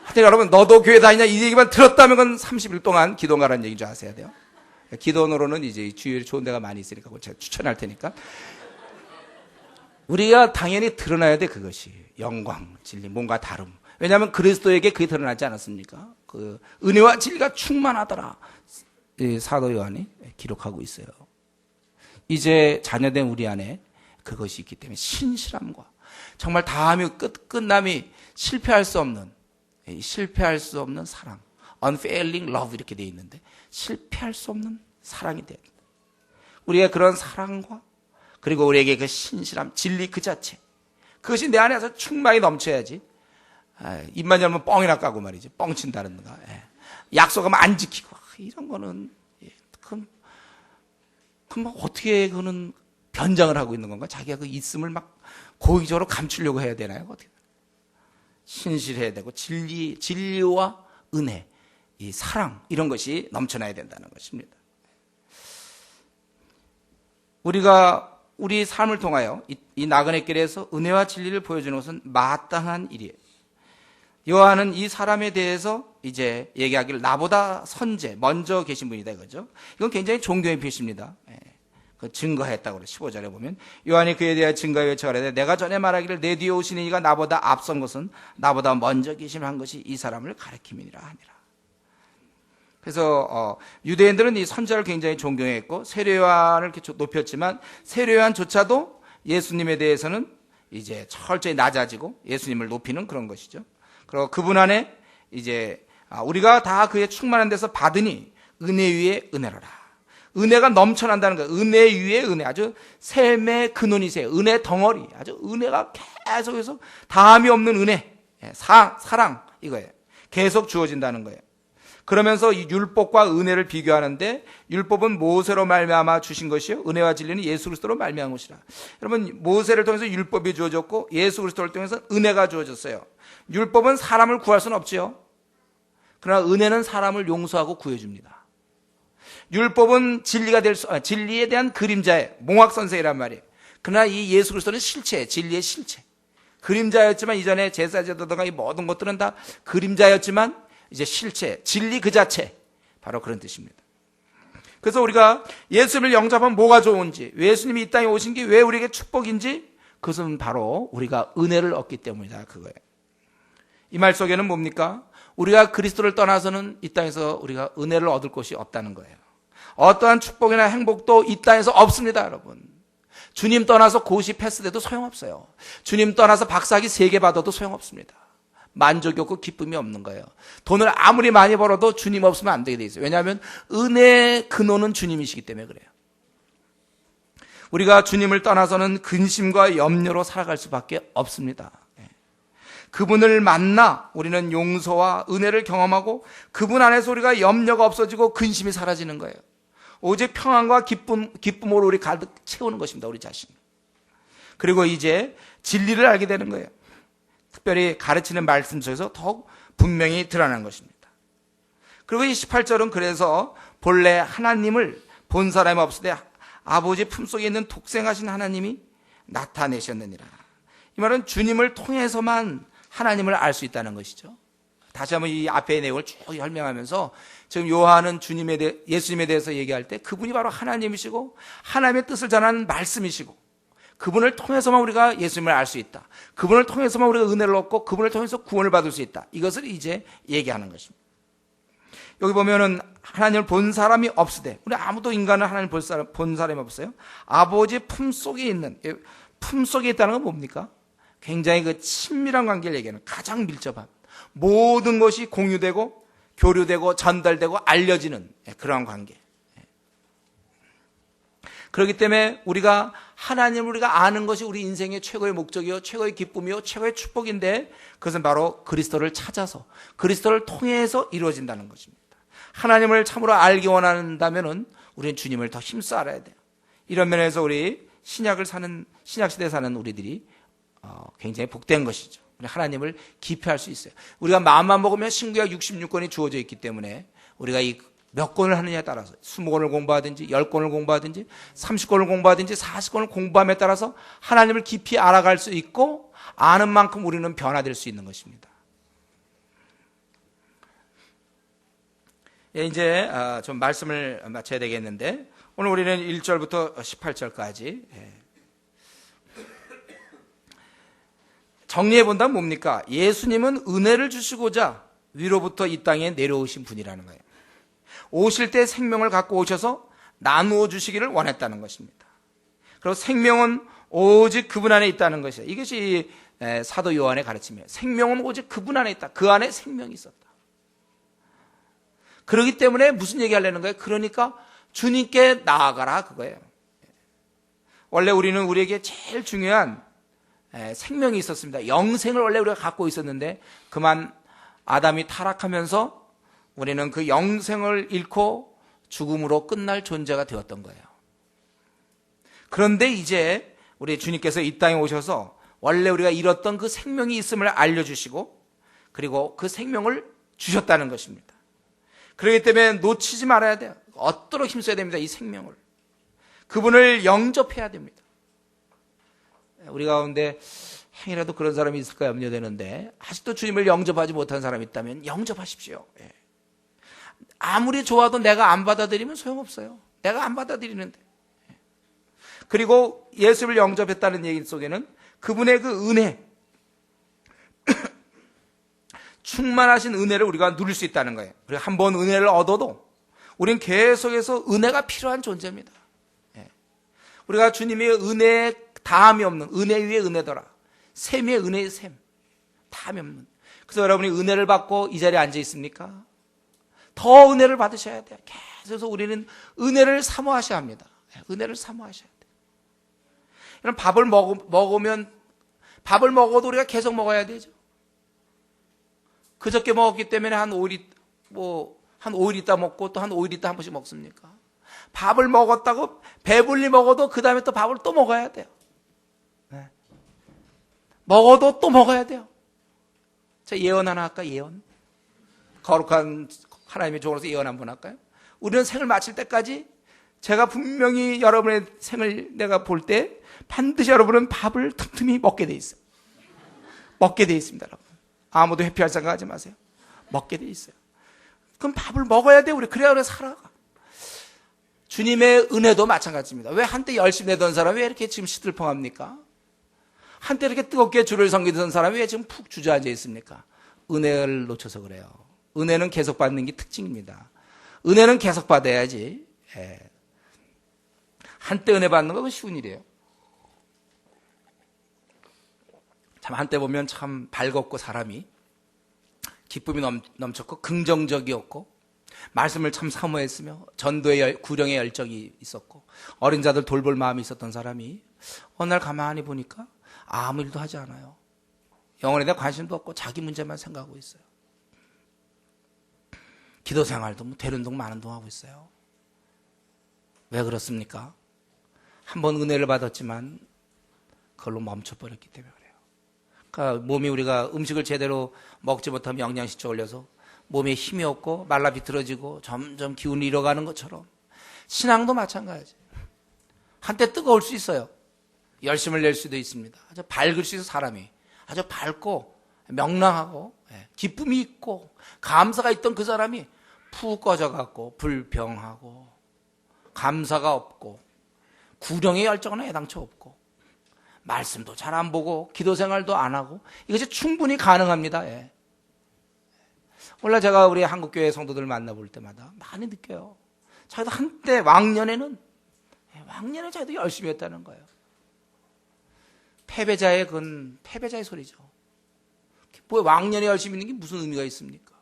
하여튼 여러분, 너도 교회 다니냐? 이 얘기만 들었다면 그건 30일 동안 기도원 가라는 얘기인 줄 아셔야 돼요. 기도원으로는 이제 주위에 좋은 데가 많이 있으니까 제가 추천할 테니까. 우리가 당연히 드러나야 돼, 그것이. 영광, 진리, 뭔가 다름. 왜냐하면 그리스도에게 그게 드러나지 않았습니까? 그 은혜와 진리가 충만하더라. 사도 요한이 기록하고 있어요. 이제 자녀된 우리 안에 그것이 있기 때문에 신실함과 정말 다함이 끝남이 실패할 수 없는 사랑, unfailing love 이렇게 되어 있는데 실패할 수 없는 사랑이 돼야 된다. 우리의 그런 사랑과 그리고 우리에게 그 신실함, 진리 그 자체, 그것이 내 안에서 충만히 넘쳐야지. 입만 열면 뻥이나 까고 말이지. 뻥친다든가. 약속하면 안 지키고 이런 거는 그럼 어떻게 그거는 변장을 하고 있는 건가? 자기가 그 있음을 막 고의적으로 감추려고 해야 되나요? 어떻게? 신실해야 되고 진리와 은혜, 이 사랑 이런 것이 넘쳐나야 된다는 것입니다. 우리가 우리 삶을 통하여 이 나그네 길에서 은혜와 진리를 보여주는 것은 마땅한 일이에요. 요한은 이 사람에 대해서 이제 얘기하기를 나보다 선제, 먼저 계신 분이다 이거죠. 이건 굉장히 존경의 표시입니다. 그 증거했다고 그래. 15절에 보면 요한이 그에 대해 증거하여 외쳐가라되 내가 전에 말하기를 내 뒤에 오시는 이가 나보다 앞선 것은 나보다 먼저 계심을 한 것이 이 사람을 가리킴이니라 하니라. 그래서 유대인들은 이 선자를 굉장히 존경했고 세례요한을 이렇게 높였지만 세례요한조차도 예수님에 대해서는 이제 철저히 낮아지고 예수님을 높이는 그런 것이죠. 그리고 그분 안에 이제 우리가 다 그의 충만한 데서 받으니 은혜 위에 은혜로라. 은혜가 넘쳐난다는 거예요. 은혜 위에 은혜. 아주 샘의 근원이세요. 은혜 덩어리. 아주 은혜가 계속해서 다함이 없는 은혜. 사랑 이거예요. 계속 주어진다는 거예요. 그러면서 이 율법과 은혜를 비교하는데 율법은 모세로 말미암아 주신 것이요 은혜와 진리는 예수 그리스도로 말미암은 것이라. 여러분 모세를 통해서 율법이 주어졌고 예수 그리스도를 통해서 은혜가 주어졌어요. 율법은 사람을 구할 수는 없지요. 그러나 은혜는 사람을 용서하고 구해줍니다. 율법은 진리에 대한 그림자의 몽학선생이란 말이에요. 그러나 이 예수 그리스도는 실체, 진리의 실체. 그림자였지만 이전에 제사제도가 이 모든 것들은 다 그림자였지만 이제 실체, 진리 그 자체, 바로 그런 뜻입니다. 그래서 우리가 예수님을 영접하면 뭐가 좋은지, 예수님이 이 땅에 오신 게 왜 우리에게 축복인지, 그것은 바로 우리가 은혜를 얻기 때문이다 그거예요. 이 말 속에는 뭡니까? 우리가 그리스도를 떠나서는 이 땅에서 우리가 은혜를 얻을 곳이 없다는 거예요. 어떠한 축복이나 행복도 이 땅에서 없습니다, 여러분. 주님 떠나서 고시 패스돼도 소용없어요. 주님 떠나서 박사학위 3개 받아도 소용없습니다. 만족이 없고 기쁨이 없는 거예요. 돈을 아무리 많이 벌어도 주님 없으면 안 되게 돼 있어요. 왜냐하면 은혜의 근원은 주님이시기 때문에 그래요. 우리가 주님을 떠나서는 근심과 염려로 살아갈 수밖에 없습니다. 그분을 만나 우리는 용서와 은혜를 경험하고 그분 안에서 우리가 염려가 없어지고 근심이 사라지는 거예요. 오직 평안과 기쁨으로 우리 가득 채우는 것입니다. 우리 자신. 그리고 이제 진리를 알게 되는 거예요. 특별히 가르치는 말씀 속에서 더욱 분명히 드러나는 것입니다. 그리고 이 18절은 그래서 본래 하나님을 본 사람이 없으되 아버지 품속에 있는 독생하신 하나님이 나타내셨느니라. 이 말은 주님을 통해서만 하나님을 알 수 있다는 것이죠. 다시 한번 이 앞의 내용을 쭉 설명하면서 지금 요한은 예수님에 대해서 얘기할 때 그분이 바로 하나님이시고 하나님의 뜻을 전하는 말씀이시고 그분을 통해서만 우리가 예수님을 알 수 있다. 그분을 통해서만 우리가 은혜를 얻고 그분을 통해서 구원을 받을 수 있다. 이것을 이제 얘기하는 것입니다. 여기 보면은 하나님을 본 사람이 없으되, 우리 아무도 인간은 하나님을 본 사람이 없어요. 아버지 품속에 있는, 품속에 있다는 건 뭡니까? 굉장히 그 친밀한 관계를 얘기하는 가장 밀접한, 모든 것이 공유되고 교류되고 전달되고 알려지는 그러한 관계. 그렇기 때문에 우리가 하나님을 우리가 아는 것이 우리 인생의 최고의 목적이요, 최고의 기쁨이요, 최고의 축복인데 그것은 바로 그리스도를 찾아서 그리스도를 통해서 이루어진다는 것입니다. 하나님을 참으로 알기 원한다면은 우리는 주님을 더 힘써 알아야 돼요. 이런 면에서 우리 신약 시대에 사는 우리들이 굉장히 복된 것이죠. 우리 하나님을 깊이 알 수 있어요. 우리가 마음만 먹으면 신구약 66권이 주어져 있기 때문에 우리가 이 몇 권을 하느냐에 따라서 20권을 공부하든지 10권을 공부하든지 30권을 공부하든지 40권을 공부함에 따라서 하나님을 깊이 알아갈 수 있고 아는 만큼 우리는 변화될 수 있는 것입니다. 이제 좀 말씀을 마쳐야 되겠는데 오늘 우리는 1절부터 18절까지 정리해 본다면 뭡니까? 예수님은 은혜를 주시고자 위로부터 이 땅에 내려오신 분이라는 거예요. 오실 때 생명을 갖고 오셔서 나누어 주시기를 원했다는 것입니다. 그리고 생명은 오직 그분 안에 있다는 것이에요. 이것이 사도 요한의 가르침이에요. 생명은 오직 그분 안에 있다. 그 안에 생명이 있었다. 그렇기 때문에 무슨 얘기 하려는 거예요? 그러니까 주님께 나아가라 그거예요. 원래 우리는 우리에게 제일 중요한 생명이 있었습니다. 영생을 원래 우리가 갖고 있었는데 그만 아담이 타락하면서 우리는 그 영생을 잃고 죽음으로 끝날 존재가 되었던 거예요. 그런데 이제 우리 주님께서 이 땅에 오셔서 원래 우리가 잃었던 그 생명이 있음을 알려주시고 그리고 그 생명을 주셨다는 것입니다. 그렇기 때문에 놓치지 말아야 돼요. 얻도록 힘써야 됩니다. 이 생명을. 그분을 영접해야 됩니다. 우리 가운데 행이라도 그런 사람이 있을까 염려되는데 아직도 주님을 영접하지 못한 사람이 있다면 영접하십시오. 아무리 좋아도 내가 안 받아들이면 소용없어요. 내가 안 받아들이는데. 그리고 예수를 영접했다는 얘기 속에는 그분의 그 은혜, 충만하신 은혜를 우리가 누릴 수 있다는 거예요. 그리고 한 번 은혜를 얻어도 우리는 계속해서 은혜가 필요한 존재입니다. 우리가 주님의 은혜에 다함이 없는 은혜 위에 은혜더라. 샘 위에 은혜의 샘. 다함이 없는. 그래서 여러분이 은혜를 받고 이 자리에 앉아 있습니까? 더 은혜를 받으셔야 돼요. 계속해서 우리는 은혜를 사모하셔야 합니다. 은혜를 사모하셔야 돼요. 이런 밥을 먹어도 우리가 계속 먹어야 되죠. 그저께 먹었기 때문에 한 5일 있다 먹고 또 한 5일 있다 한 번씩 먹습니까? 밥을 먹었다고 배불리 먹어도 그 다음에 또 밥을 또 먹어야 돼요. 네. 먹어도 또 먹어야 돼요. 자, 예언 하나 할까? 예언. 거룩한 하나님의 종으로서 예언 한번 할까요? 우리는 생을 마칠 때까지 제가 분명히 여러분의 생을 내가 볼 때 반드시 여러분은 밥을 틈틈이 먹게 돼 있어요. 먹게 돼 있습니다, 여러분. 아무도 회피할 생각하지 마세요. 먹게 돼 있어요. 그럼 밥을 먹어야 돼요. 그래야 우리 살아가. 주님의 은혜도 마찬가지입니다. 왜 한때 열심히 내던 사람이 왜 이렇게 지금 시들펑합니까? 한때 이렇게 뜨겁게 주를 섬기던 사람이 왜 지금 푹 주저앉아 있습니까? 은혜를 놓쳐서 그래요. 은혜는 계속 받는 게 특징입니다. 은혜는 계속 받아야지. 예. 한때 은혜 받는 건 쉬운 일이에요. 참 한때 보면 참 밝았고 사람이 기쁨이 넘쳤고 긍정적이었고 말씀을 참 사모했으며 전도의 구령의 열정이 있었고 어린 자들 돌볼 마음이 있었던 사람이 어느 날 가만히 보니까 아무 일도 하지 않아요. 영혼에 대한 관심도 없고 자기 문제만 생각하고 있어요. 기도 생활도 뭐 되는 동 마는 동 하고 있어요. 왜 그렇습니까? 한 번 은혜를 받았지만 그걸로 멈춰버렸기 때문에 그래요. 그러니까 몸이 우리가 음식을 제대로 먹지 못하면 영양실조 올려서 몸에 힘이 없고 말라 비틀어지고 점점 기운을 잃어가는 것처럼 신앙도 마찬가지. 한때 뜨거울 수 있어요. 열심을 낼 수도 있습니다. 아주 밝을 수 있어 사람이. 아주 밝고 명랑하고 기쁨이 있고 감사가 있던 그 사람이 푹 꺼져갖고 불평하고 감사가 없고 구령의 열정은 애당초 없고 말씀도 잘 안 보고 기도 생활도 안 하고 이것이 충분히 가능합니다. 예. 원래 제가 우리 한국교회 성도들 만나볼 때마다 많이 느껴요. 자기도 한때 왕년에 자기도 열심히 했다는 거예요. 패배자의 소리죠. 뭐 왕년에 열심히 있는 게 무슨 의미가 있습니까?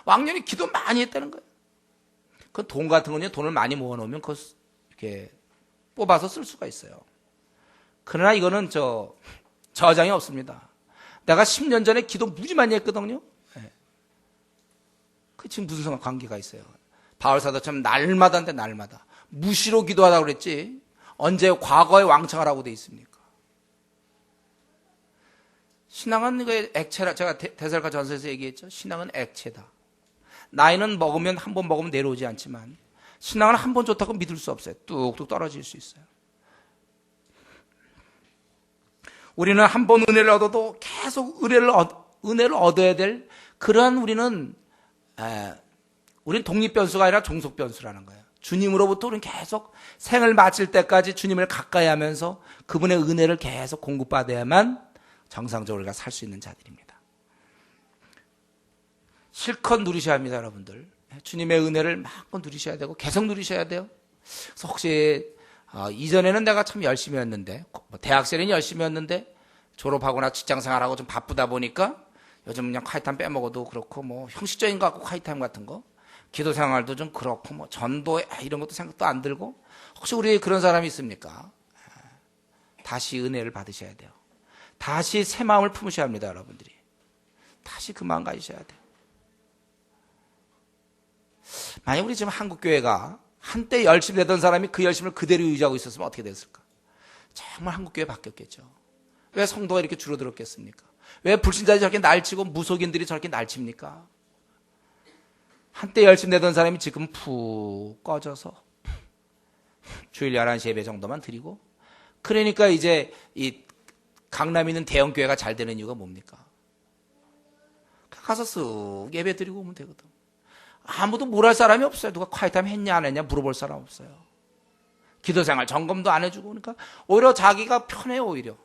왕년에 기도 많이 했다는 거예요. 그 돈 같은 거는 돈을 많이 모아놓으면 그거 이렇게 뽑아서 쓸 수가 있어요. 그러나 이거는 저장이 없습니다. 내가 10년 전에 기도 무지 많이 했거든요. 네. 그 지금 무슨 관계가 있어요? 바울사도처럼 날마다 무시로 기도하라고 그랬지 언제 과거에 왕창하라고 돼 있습니까? 신앙은 이거 액체라. 제가 데살로니가 전서에서 얘기했죠. 신앙은 액체다. 나이는 먹으면 한 번 먹으면 내려오지 않지만 신앙은 한 번 좋다고 믿을 수 없어요. 뚝뚝 떨어질 수 있어요. 우리는 한 번 은혜를 얻어도 계속 은혜를 얻어야 될 그러한 우리는 독립변수가 아니라 종속변수라는 거예요. 주님으로부터 우리는 계속 생을 마칠 때까지 주님을 가까이 하면서 그분의 은혜를 계속 공급받아야만 정상적으로 우리가 살 수 있는 자들입니다. 실컷 누리셔야 합니다, 여러분들. 주님의 은혜를 마음껏 누리셔야 되고 계속 누리셔야 돼요. 그래서 혹시 이전에는 내가 참 열심히 했는데 대학 시절에는 열심히 했는데 졸업하거나 직장생활하고 좀 바쁘다 보니까 요즘 그냥 콰이타임 빼먹어도 그렇고 뭐 형식적인 거 같고 콰이타임 같은 거 기도 생활도 좀 그렇고 뭐 전도 이런 것도 생각도 안 들고 혹시 우리 그런 사람이 있습니까? 다시 은혜를 받으셔야 돼요. 다시 새 마음을 품으셔야 합니다, 여러분들이. 다시 그 마음 가지셔야 돼요. 만약 우리 지금 한국교회가 한때 열심히 되던 사람이 그 열심을 그대로 유지하고 있었으면 어떻게 됐을까? 정말 한국교회 바뀌었겠죠. 왜 성도가 이렇게 줄어들었겠습니까? 왜 불신자들이 저렇게 날치고 무속인들이 저렇게 날칩니까? 한때 열심히 되던 사람이 지금 푹 꺼져서 주일 11시 예배 정도만 드리고 그러니까 이제 이 강남에 있는 대형교회가 잘 되는 이유가 뭡니까? 가서 쓱 예배 드리고 오면 되거든. 아무도 뭘 할 사람이 없어요. 누가 콰이타임 했냐 안 했냐 물어볼 사람 없어요. 기도생활 점검도 안 해주고 그러니까 오히려 자기가 편해요. 오히려.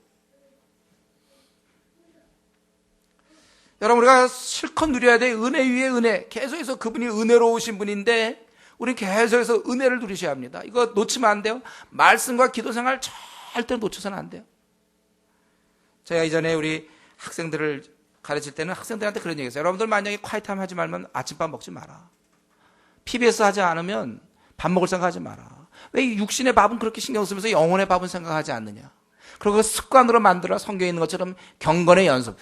여러분 우리가 실컷 누려야 돼. 은혜 위에 은혜. 계속해서 그분이 은혜로우신 분인데 우리 계속해서 은혜를 누리셔야 합니다. 이거 놓치면 안 돼요. 말씀과 기도생활 절대 놓쳐서는 안 돼요. 제가 이전에 우리 학생들을 가르칠 때는 학생들한테 그런 얘기했어요. 여러분들 만약에 콰이타임 하지 말면 아침밥 먹지 마라. PBS 하지 않으면 밥 먹을 생각하지 마라. 왜 육신의 밥은 그렇게 신경 쓰면서 영혼의 밥은 생각하지 않느냐. 그리고 습관으로 만들어 성경에 있는 것처럼 경건의 연습.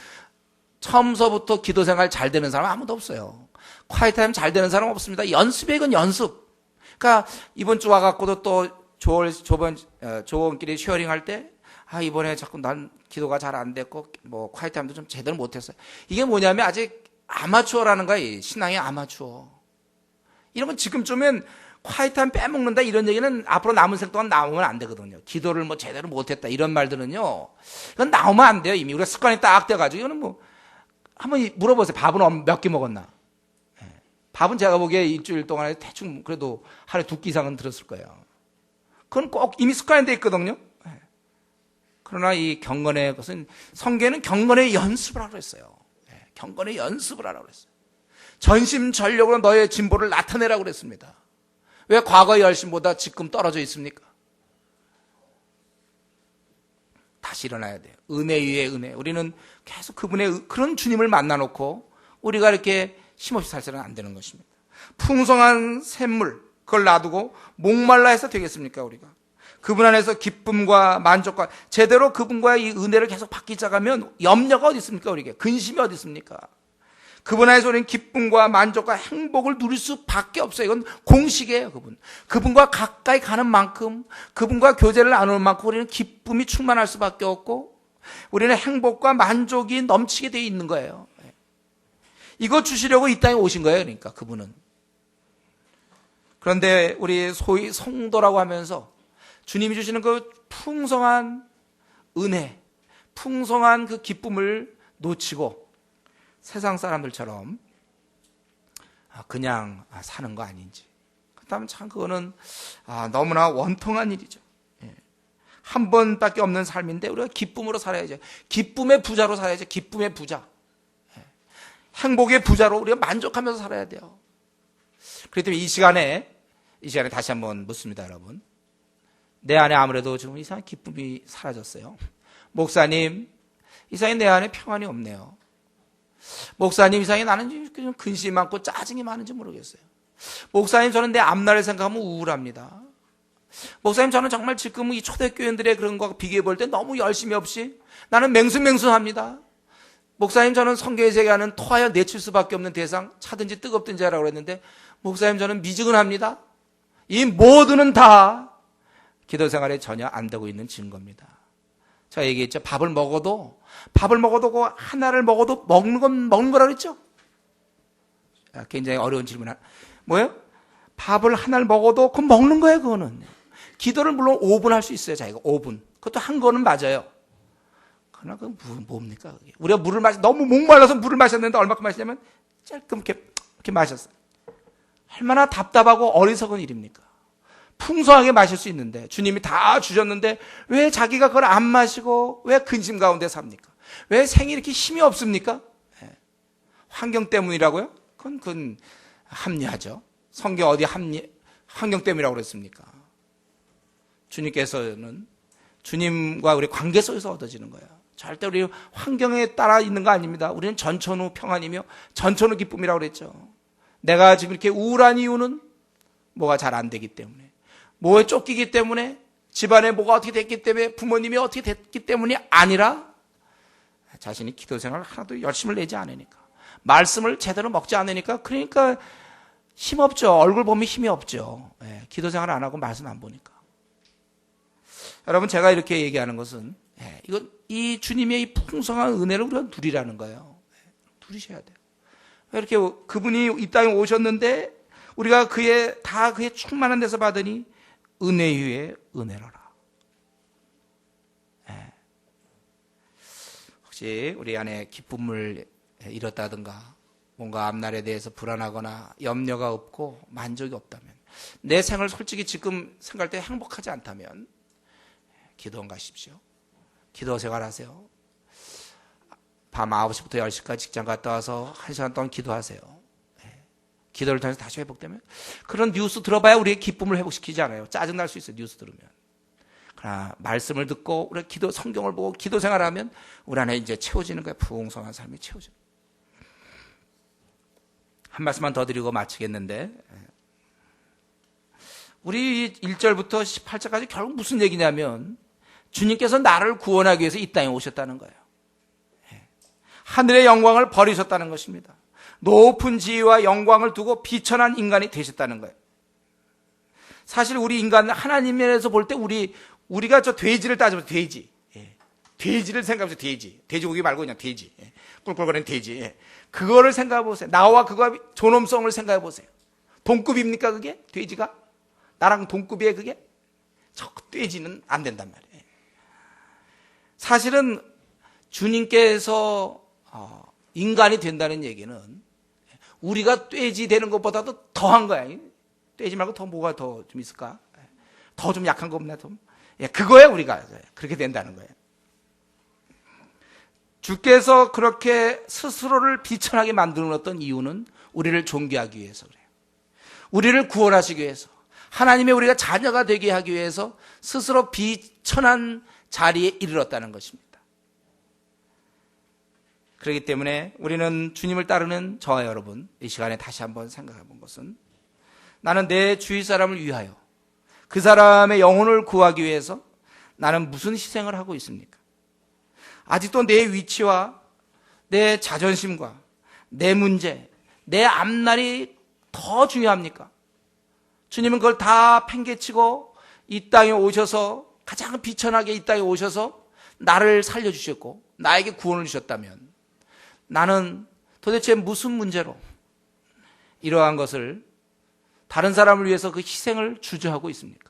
처음서부터 기도생활 잘 되는 사람 아무도 없어요. 콰이타임 잘 되는 사람 없습니다. 연습에 이건 연습. 그러니까 이번 주 와갖고도 또 조원끼리 쉐어링 할 때 이번에 자꾸 난 기도가 잘 안 됐고 뭐 콰이타임도 좀 제대로 못했어요. 이게 뭐냐면 아직 아마추어라는 거야. 신앙의 아마추어. 이런 건 지금쯤엔 콰이타임 빼먹는다 이런 얘기는 앞으로 남은 생 동안 나오면 안 되거든요. 기도를 뭐 제대로 못했다 이런 말들은요. 이건 나오면 안 돼요. 이미 우리가 습관이 딱 돼가지고 이거는 뭐 한번 물어보세요. 밥은 몇 끼 먹었나? 밥은 제가 보기에 일주일 동안에 대충 그래도 하루에 2끼 이상은 들었을 거예요. 그건 꼭 이미 습관이 돼 있거든요. 그러나 이 경건의 것은 성경에는 경건의 연습을 하라고 했어요. 경건의 연습을 하라고 그랬어요. 전심전력으로 너의 진보를 나타내라고 그랬습니다. 왜 과거의 열심보다 지금 떨어져 있습니까? 다시 일어나야 돼요. 은혜 위에 은혜. 우리는 계속 그분의 그런 주님을 만나놓고 우리가 이렇게 힘없이 살서는 안 되는 것입니다. 풍성한 샘물 그걸 놔두고 목말라 해서 되겠습니까? 우리가 그분 안에서 기쁨과 만족과 제대로 그분과의 이 은혜를 계속 받기 시작하면 염려가 어디 있습니까? 우리에게 근심이 어디 있습니까? 그분 안에서 우리는 기쁨과 만족과 행복을 누릴 수밖에 없어요. 이건 공식이에요. 그분과 가까이 가는 만큼, 그분과 교제를 나누는 만큼 우리는 기쁨이 충만할 수밖에 없고 우리는 행복과 만족이 넘치게 되어 있는 거예요. 이거 주시려고 이 땅에 오신 거예요. 그러니까 그분은. 그런데 우리 소위 성도라고 하면서 주님이 주시는 그 풍성한 은혜, 풍성한 그 기쁨을 놓치고 세상 사람들처럼 그냥 사는 거 아닌지. 그렇다면 참 그거는 너무나 원통한 일이죠. 한 번밖에 없는 삶인데 우리가 기쁨으로 살아야죠. 기쁨의 부자로 살아야죠. 기쁨의 부자. 행복의 부자로 우리가 만족하면서 살아야 돼요. 그렇기 때문에 이 시간에 다시 한번 묻습니다, 여러분. 내 안에 아무래도 좀 이상한 기쁨이 사라졌어요. 목사님, 이상하게 내 안에 평안이 없네요. 목사님, 이상하게 나는 좀 근심이 많고 짜증이 많은지 모르겠어요. 목사님, 저는 내 앞날을 생각하면 우울합니다. 목사님, 저는 정말 지금 이 초대교인들의 그런 거와 비교해 볼 때 너무 열심히 없이 나는 맹수맹수합니다. 목사님, 저는 성경에서 얘기하는 토하여 내칠 수밖에 없는 대상, 차든지 뜨겁든지 하라고 그랬는데 목사님, 저는 미지근합니다. 이 모두는 다 기도 생활에 전혀 안 되고 있는 증거입니다. 제가 얘기했죠. 밥을 먹어도 그 하나를 먹어도 먹는 거라고 그랬죠. 굉장히 어려운 질문. 뭐예요? 밥을 하나를 먹어도 그건 먹는 거예요. 그거는. 기도를 물론 5분 할 수 있어요. 자기가 5분. 그것도 한 거는 맞아요. 그러나 그건 뭡니까? 그게. 우리가 너무 목말라서 물을 마셨는데 얼마큼 마시냐면 조금 이렇게 마셨어요. 얼마나 답답하고 어리석은 일입니까? 풍성하게 마실 수 있는데 주님이 다 주셨는데 왜 자기가 그걸 안 마시고 왜 근심 가운데 삽니까? 왜 생이 이렇게 힘이 없습니까? 환경 때문이라고요? 그건 합리하죠. 성경 어디 환경 때문이라고 그랬습니까? 주님께서는 주님과 우리 관계 속에서 얻어지는 거예요. 절대 우리 환경에 따라 있는 거 아닙니다. 우리는 전천후 평안이며 전천후 기쁨이라고 그랬죠. 내가 지금 이렇게 우울한 이유는 뭐가 잘 안 되기 때문에, 뭐에 쫓기기 때문에, 집안에 뭐가 어떻게 됐기 때문에, 부모님이 어떻게 됐기 때문이 아니라 자신이 기도 생활을 하나도 열심을 내지 않으니까, 말씀을 제대로 먹지 않으니까, 그러니까 힘없죠. 얼굴 보면 힘이 없죠. 기도 생활 안 하고 말씀 안 보니까. 여러분, 제가 이렇게 얘기하는 것은 이 주님의 이 풍성한 은혜를 우리가 누리라는 거예요. 누리셔야 돼요. 이렇게 그분이 이 땅에 오셨는데 우리가 그의 충만한 데서 받으니 은혜 위에 은혜로라. 혹시 우리 안에 기쁨을 잃었다든가 뭔가 앞날에 대해서 불안하거나 염려가 없고 만족이 없다면, 내 생을 솔직히 지금 생각할 때 행복하지 않다면 기도원 가십시오. 기도 생활하세요. 밤 9시부터 10시까지 직장 갔다 와서 1시간 동안 기도하세요. 기도를 통해서 다시 회복되면, 그런 뉴스 들어봐야 우리의 기쁨을 회복시키지 않아요. 짜증날 수 있어요. 뉴스 들으면. 그러나 말씀을 듣고 우리 성경을 보고 기도 생활하면 우리 안에 이제 채워지는 거예요. 풍성한 삶이 채워져요. 한 말씀만 더 드리고 마치겠는데, 우리 1절부터 18절까지 결국 무슨 얘기냐면 주님께서 나를 구원하기 위해서 이 땅에 오셨다는 거예요. 하늘의 영광을 버리셨다는 것입니다. 높은 지위와 영광을 두고 비천한 인간이 되셨다는 거예요. 사실 우리 인간은 하나님 면에서 볼 때 우리가 저 돼지를 따지면 돼지. 돼지를 생각해보세요. 돼지고기 말고 그냥 돼지. 꿀꿀거리는 돼지. 그거를 생각해 보세요. 나와 그거와 존엄성을 생각해 보세요. 동급입니까 그게? 돼지가? 나랑 동급이에요 그게? 저 돼지는 안 된단 말이에요. 사실은 주님께서 인간이 된다는 얘기는 우리가 돼지 되는 것보다도 더한 거야. 돼지 말고 더 뭐가 더 좀 있을까? 더 좀 약한 거 없나 좀? 그거야 우리가 그렇게 된다는 거예요. 주께서 그렇게 스스로를 비천하게 만들어놓았던 이유는 우리를 존귀하기 위해서 그래요. 우리를 구원하시기 위해서, 하나님의 우리가 자녀가 되게 하기 위해서 스스로 비천한 자리에 이르렀다는 것입니다. 그렇기 때문에 우리는 주님을 따르는 저와 여러분, 이 시간에 다시 한번 생각해 본 것은, 나는 내 주위 사람을 위하여 그 사람의 영혼을 구하기 위해서 나는 무슨 희생을 하고 있습니까? 아직도 내 위치와 내 자존심과 내 문제, 내 앞날이 더 중요합니까? 주님은 그걸 다 팽개치고 이 땅에 오셔서, 가장 비천하게 이 땅에 오셔서 나를 살려주셨고 나에게 구원을 주셨다면, 나는 도대체 무슨 문제로 이러한 것을, 다른 사람을 위해서 그 희생을 주저하고 있습니까?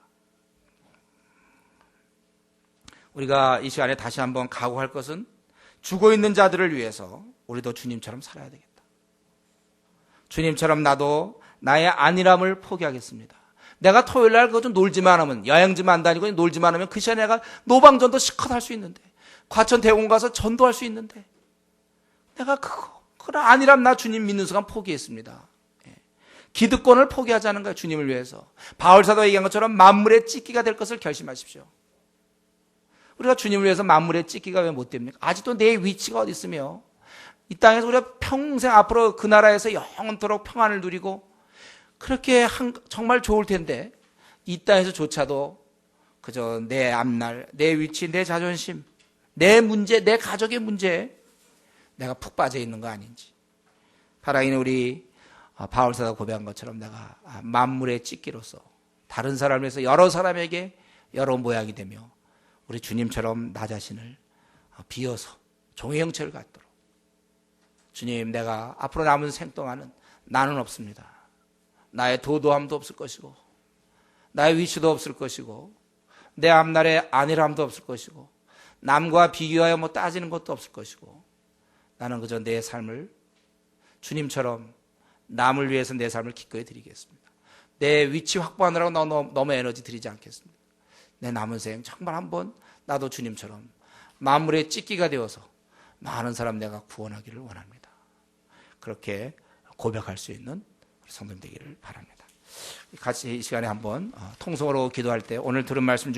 우리가 이 시간에 다시 한번 각오할 것은, 죽어 있는 자들을 위해서 우리도 주님처럼 살아야 되겠다. 주님처럼 나도 나의 안일함을 포기하겠습니다. 내가 토요일 날 그거 좀 놀지만 하면, 여행지만 안 다니고 놀지만 하면 그 시간에 내가 노방전도 실컷 할 수 있는데, 과천 대공원 가서 전도할 수 있는데, 내가 그런 안일함 나 주님 믿는 순간 포기했습니다. 기득권을 포기하자는 거예요. 주님을 위해서. 바울사도가 얘기한 것처럼 만물의 찢기가 될 것을 결심하십시오. 우리가 주님을 위해서 만물의 찢기가 왜 못 됩니까? 아직도 내 위치가 어디 있으며, 이 땅에서 우리가 평생 앞으로 그 나라에서 영원토록 평안을 누리고 그렇게 정말 좋을 텐데, 이 땅에서조차도 그저 내 앞날, 내 위치, 내 자존심, 내 문제, 내 가족의 문제에 내가 푹 빠져 있는 거 아닌지. 바라기는 우리 바울사도가 고백한 것처럼 내가 만물의 찢기로서 다른 사람을 위해서 여러 사람에게 여러 모양이 되며, 우리 주님처럼 나 자신을 비어서 종의 형체를 갖도록, 주님, 내가 앞으로 남은 생 동안은 나는 없습니다. 나의 도도함도 없을 것이고, 나의 위치도 없을 것이고, 내 앞날에 안일함도 없을 것이고, 남과 비교하여 뭐 따지는 것도 없을 것이고, 나는 그저 내 삶을 주님처럼 남을 위해서 내 삶을 기꺼이 드리겠습니다. 내 위치 확보하느라고 너무 에너지 드리지 않겠습니다. 내 남은 생 정말 한번 나도 주님처럼 만물의 찢기가 되어서 많은 사람 내가 구원하기를 원합니다. 그렇게 고백할 수 있는 우리 성도님 되기를 바랍니다. 같이 이 시간에 한번 통성으로 기도할 때 오늘 들은 말씀 중에